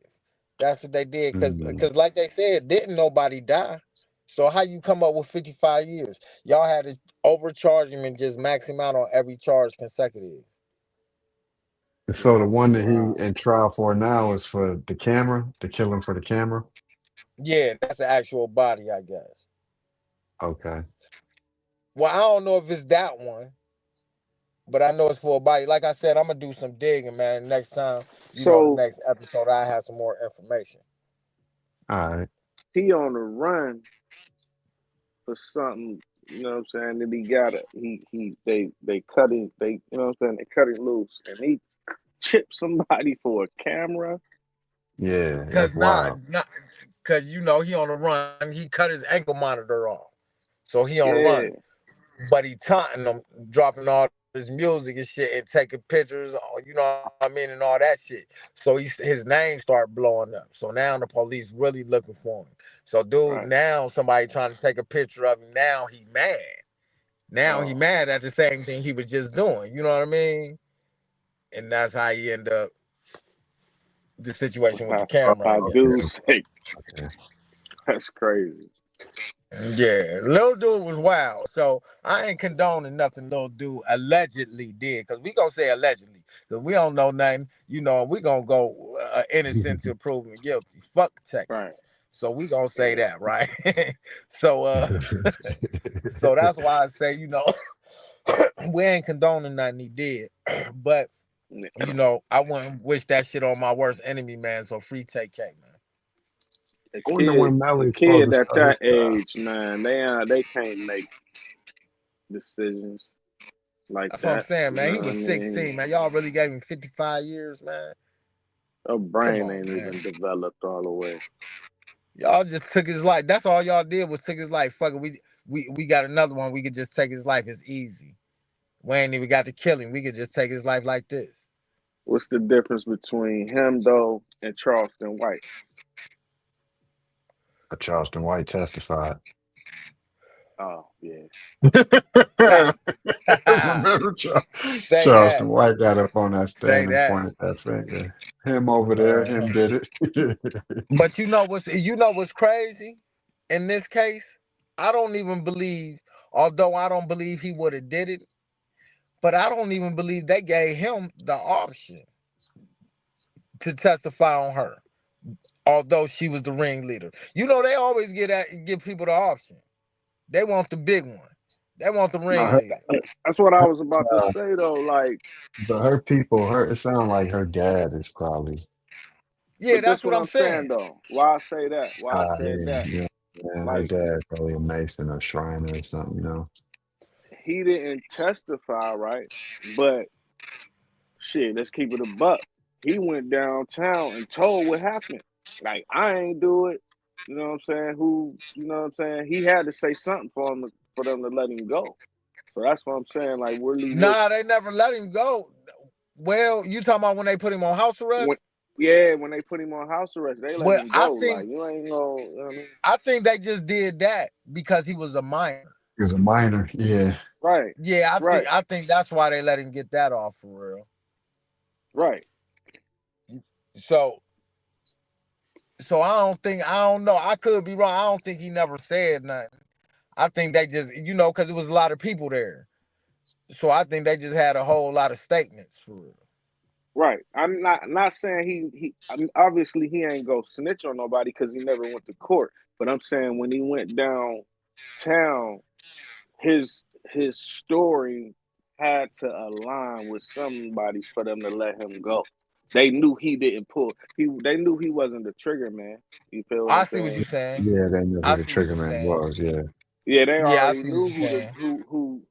That's what they did, saying? because like they said, didn't nobody die. So how you come up with 55 years? Y'all had to overcharge him and just max him out on every charge consecutive. So the That's one that he wild. in trial for now is for the camera, to kill him for the camera. Yeah, that's the actual body, I guess. Okay. Well, I don't know if it's that one, but I know it's for a body. Like I said, I'm gonna do some digging, man. Next time, the So next episode, I have some more information. All right. he on the run for something, you know what I'm saying, that he got it. They cut him, you know what I'm saying, they cut him loose and he chipped somebody for a camera. Yeah, Cause that's wild. cause he on the run. He cut his ankle monitor off, so he on the run. Yeah, But he taunting them, dropping all his music and shit, and taking pictures, what I mean, and all that shit. So his name start blowing up. So now the police really looking for him. So dude, right. now somebody trying to take a picture of him. Now he mad. Now he Oh, mad at the same thing he was just doing. You know what I mean? And that's how he end up the situation with the camera, I I guess. do Okay. say Okay. that's crazy. Yeah, little dude was wild. So I ain't condoning nothing little dude allegedly did, because we gonna say allegedly, because we don't know nothing. We gonna go innocent to proven guilty. Fuck Right. Texas. So we gonna say Yeah. that, right? so so that's why I say, we ain't condoning nothing he did. But Yeah. I wouldn't wish that shit on my worst enemy, man. So free TK, man. The I wonder kid, when the Melly's supposed kid to at start his that trial. age, man, they can't make decisions like That's what I'm that. saying, You man. know He what I was mean? 16, man. Y'all really gave him 55 years, man. Her Come brain on, ain't man. even developed all the way. Y'all just took his life. That's all y'all did was took his life. Fuck it. We got another one. We could just take his life. It's easy. We ain't even got to kill him. We could just take his life like this. What's the difference between him though and Charleston White? Charleston White testified. Oh yeah, Remember, Say Charleston that. White got up on that Say stand and that. pointed that finger. Him over there, Uh-huh. him did it. But you know what's crazy in this case? I don't even believe, although I don't believe he would have did it, but I don't even believe they gave him the option to testify on her, although she was the ringleader. They always give people the option. They want the big one. They want the No, her, ringleader. That's what I her was about to say though. Like, but her people, her it sounds like her dad is probably Yeah, but that's this what what I'm I'm saying saying. though. Why I say that? Why I tied said in. that? You know, and her Like, dad probably a mason or shriner or something. You know. he didn't testify, right? But shit, let's keep it a buck. He went downtown and told what happened. Like, I ain't do it. You know what I'm saying? Who? You know what I'm saying? He had to say something for them to let him go. So that's what I'm saying. Like, really, what Nah, they never let him go. Well, you talking about when they put him on house when? arrest? Yeah, when they put him on house arrest, they let Well, him I go. Like, think you ain't gonna, you know what I mean? I think they just did that because he was a minor. He was a minor. Yeah. Right, Yeah, right, I think that's why they let him get that off for real. right. So I don't know. I could be wrong. I don't think he never said nothing. I think they just because it was a lot of people there. So I think they just had a whole lot of statements for real. Right. I'm not saying I mean, obviously he ain't go snitch on nobody because he never went to court. But I'm saying when he went downtown, his story had to align with somebody's for them to let him go. They knew he didn't pull. They knew he wasn't the trigger man. You feel what I I'm see what you're saying? saying. Yeah, they knew who I the see what trigger you're man saying. was. Yeah. Yeah, they Yeah, I already see what knew you're saying.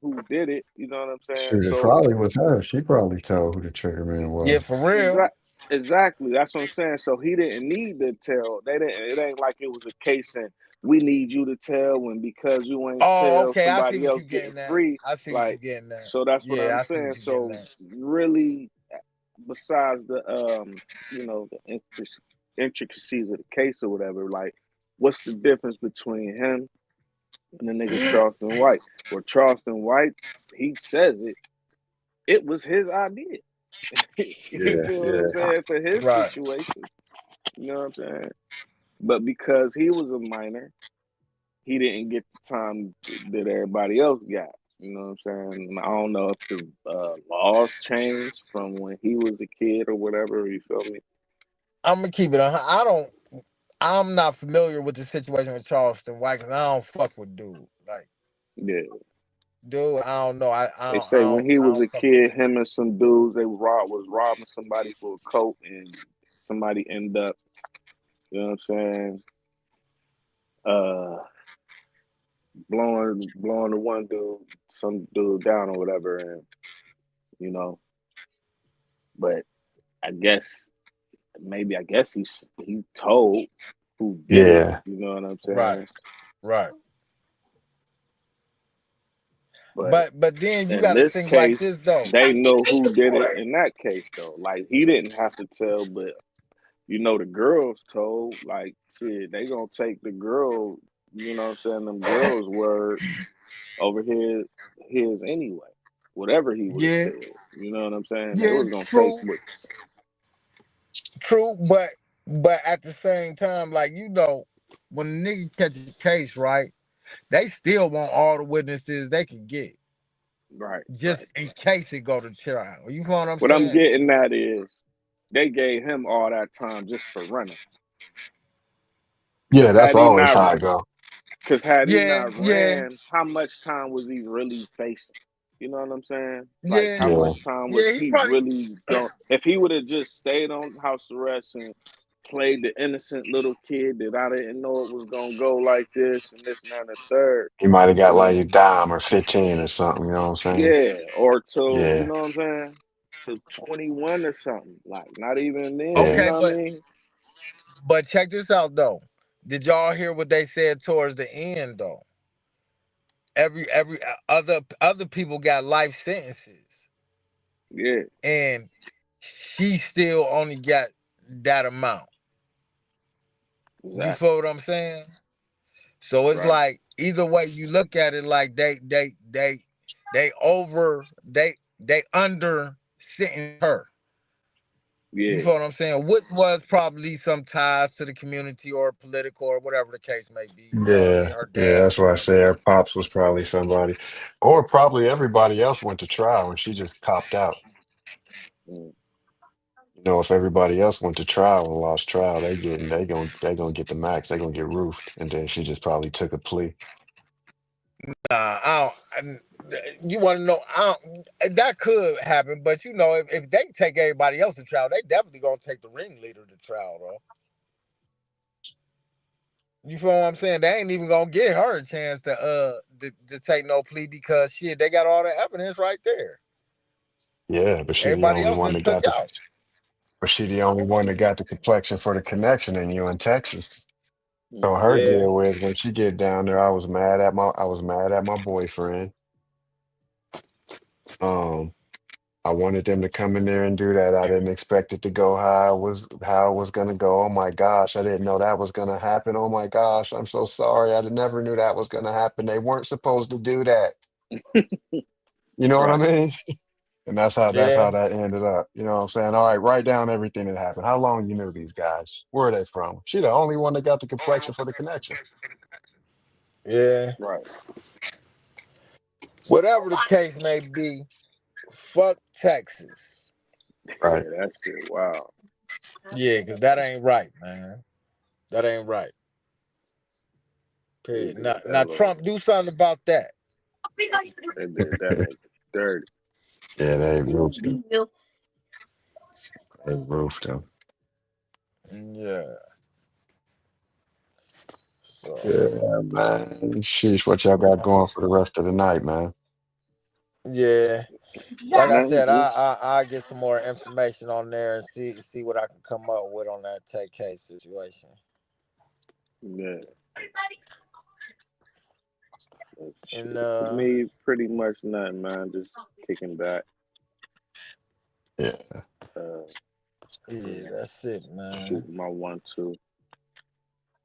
who did it. You know what I'm saying? Shoot, it So probably was her. She probably told who the trigger man Yeah, was. for real. exactly. Exactly. That's what I'm saying. So he didn't need to tell. They didn't. It ain't like it was a case and we need you to tell when because you ain't Oh, tell okay. I see somebody what else you getting getting at. free. I see what you Like, getting at. so that's what Yeah, I'm I see saying. what you getting So at. really, besides the the intricacies of the case or whatever, like, what's the difference between him and the nigga Charleston White? Well, Charleston White, he says it. It was his idea. You Yeah, feel what I'm yeah, saying? For his Right. situation. You know what I'm saying? But because he was a minor, he didn't get the time that everybody else got. You know what I'm saying? I don't know if the laws changed from when he was a kid or whatever. You feel me? I'm gonna keep it on. I'm not familiar with the situation with Charleston White because I don't fuck with dude. Like, Yeah. dude, I don't know. They say when he I was don't a fuck with kid, him. him and some dudes they was robbing somebody for a coat, and somebody end up, you know what I'm saying, uh, blowing the one dude, some dude down or whatever, and you know, but I guess I guess he told who did it. yeah, You know what I'm Right. saying? Right. But But then you in got to this think like case, this though. they know who did it. In that case, though, like he didn't have to tell, but the girls told. Like, shit, they gonna take the girl. You know what I'm saying? Them girls' word over his anyway. Whatever he would have Yeah. said. You know what I'm saying? They Yeah. was gonna take True. what. True. But at the same time, like when a nigga catch a case, right? They still want all the witnesses they can get, Right, just right. in case it go to trial. You feel what I'm What I'm saying? getting at is they gave him all that time just for running. yeah. Cause That's had he always not, how it go. cause had he Yeah. not Yeah. ran, how much time was he really facing? You know what I'm saying? Like, Yeah. how Yeah, much time was Yeah. He he probably. really going? If he would have just stayed on house arrest and played the innocent little kid that I didn't know it was gonna go like this and this and that and the third, he might have got and like then a dime or 15 or something. You know what I'm saying? yeah, or till you Yeah, know what I'm saying, to 21 or something. Like, not even then. You yeah, Okay, know what I mean? but check this out though. Did y'all hear what they said towards the end though? Every other people got life sentences, Yeah, and she still only got that amount. You exactly. feel what I'm saying? So it's Right. like either way you look at it, like they under sentence her. You Yeah. feel what I'm saying? Which was probably some ties to the community or political or whatever the case may be. You know what I mean? yeah, Her yeah. dad That's was why I one of say them. her pops was probably somebody, or probably everybody else went to trial and she just copped out. Mm. You know, if everybody else went to trial and lost trial, they gonna get the max. They gonna get roofed, and then she just probably took a plea. Nah, I don't. you want to know? That could happen, but if they take everybody else to trial, they definitely gonna take the ringleader to trial, though. You feel what I'm saying? They ain't even gonna give her a chance to take no plea because shit, they got all the evidence right there. Yeah, but she the Everybody only else one done that took got the out. but she the only one that got the complexion for the connection and you in Texas. So her Yeah, deal was when she get down there, I was mad at my boyfriend. Um, I wanted them to come in there and do that. I didn't expect it to go how it was gonna go. Oh my gosh, I didn't know that was gonna happen. Oh my gosh, I'm so sorry. Never knew that was gonna happen. They weren't supposed to do that. You know what I Right. mean? And that's how yeah, that ended up. You know what I'm saying? All right, write down everything that happened. How long you knew these guys? Where are they from? She the only one that got the complexion for the connection. yeah. Right. Whatever the case may be, fuck Texas. Right. Yeah, that shit. Wow. Yeah, because that ain't right, man. That ain't right. They Period. did Now, hella. Trump, do something about that. They did that nigga dirty. Yeah, they roofed him. They roofed him. Yeah. So, Yeah, man. Sheesh, what y'all got going for the rest of the night, man? yeah. Like I Nothing. said, Just I get some more information on there and see what I can come up with on that take case situation. yeah. And Shit. For me, pretty much nothing, man. Just kicking back. Yeah. Uh, you yeah, know, that's it, man. shooting my 1-2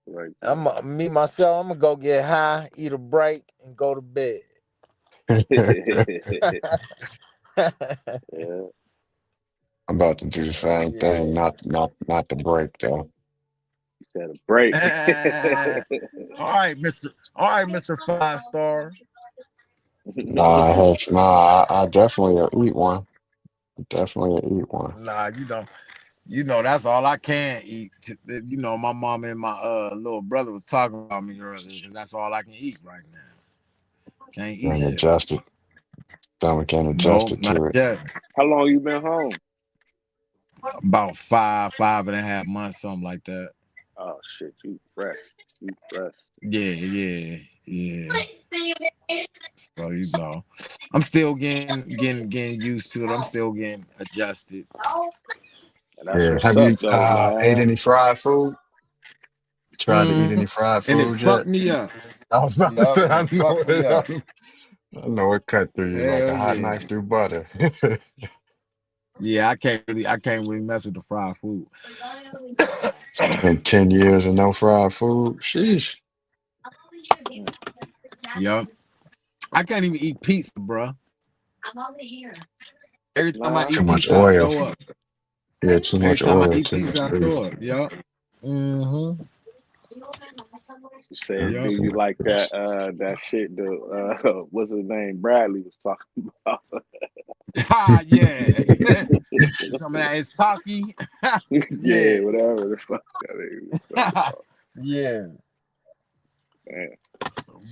right I'm there. me myself. I'm gonna go get high, eat a break, and go to bed. Yeah. I'm about to do the same thing, Yeah. not the break though. You said a break. All right, Mister Five Star. Nah, heck, nah, I definitely will eat one. Definitely will eat one. Nah, that's all I can eat. My mom and my little brother was talking about me earlier because that's all I can eat right now. Can't eat And shit. adjust it. Stomach can No, adjust it not to it. yet. How long you been home? About 5.5 months, something like that. Oh shit, you fresh. You fresh. Yeah. So I'm still getting used to it. I'm still getting adjusted. And that's Yeah. what's Have up you though, ate man. any fried food? Tried to eat Hmm. any fried And it food yet? fucked me up. I was about to Yup, say and I it know fucked me it. up. I know it cut through you like a Hell hot yeah. knife through butter. Yeah, I can't really mess with the fried food. Spent 10 years and no fried food. Sheesh. Yup. I can't even eat pizza, bro. Every time I Nah. Too eat much pizza, I oil. throw up. Yeah, too Every much time I oil, eat too much pizza, I grease. throw up. Yup. Mm-hmm. You said, do Yup. Too you much like grease. that shit the what's his name? Bradley was talking about. Ah, yeah. Some of that is talky. Yeah, Yeah. whatever the fuck that is was talking about. Yeah. Man.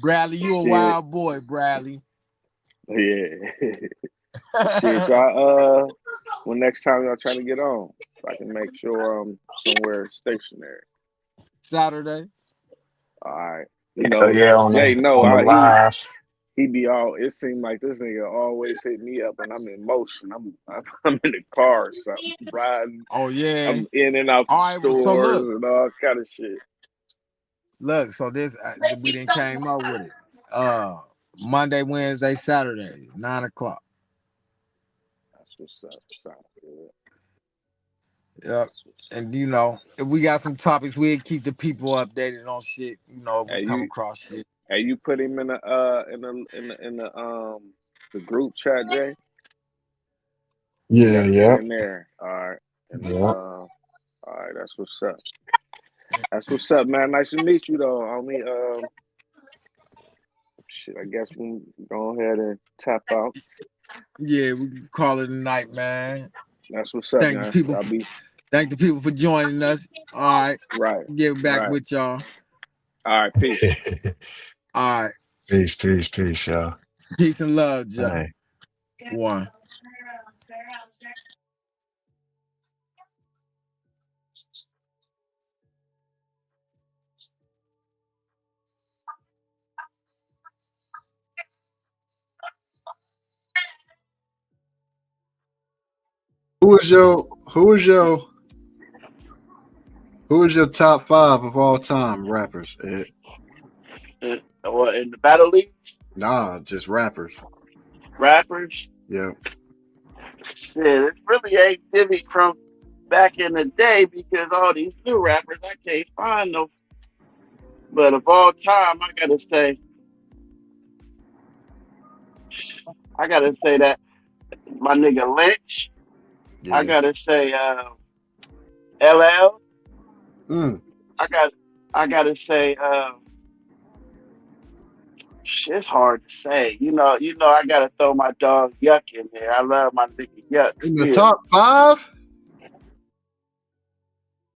Bradley, you a Shit. wild boy, Bradley. Yeah. Shit, y'all when next time y'all trying to get on, so I can make sure I'm somewhere stationary. Saturday. All right. Hell yeah, Jay, no, on the live. he be all. It seemed like this nigga always hit me up, and I'm in motion. I'm in the car or something, riding. Oh yeah. I'm in and out the All right. So stores look, and all kind of shit. So this we didn't came up with it. Uh, Monday, Wednesday, Saturday, 9 o'clock. That's what's up. Sound good. Yep. That's what's up. And if we got some topics, we'll keep the people updated on shit. If we Hey, come across shit. you put him in the group chat, Jay. You Yeah, got him yeah, in there. All right. And yeah. all right, that's what's up. That's what's up, man. Nice to meet you though. I mean, shit, I guess we can go ahead and tap out. Yeah, we can call it a night, man. That's what's up, Thank the man. people. Y'all be Thank the people for joining us. All right, right. get back Right. with y'all. All right, peace. All right. Peace, peace, peace, y'all. Peace and love, Joe. Hey, One. who is your who is your who is your top 5 of all time rappers? Ed? Or in the battle league, Nah, just rappers. rappers. Yeah. Shit, it really ain't Diddy from back in the day because all these new rappers I can't find no. But of all time, I gotta say that my nigga Lynch. I Yeah. gotta say LL. Mm. I got I gotta say it's hard to say. I gotta throw my dog Yuck in there. I love my nigga Yuck In the still. top 5?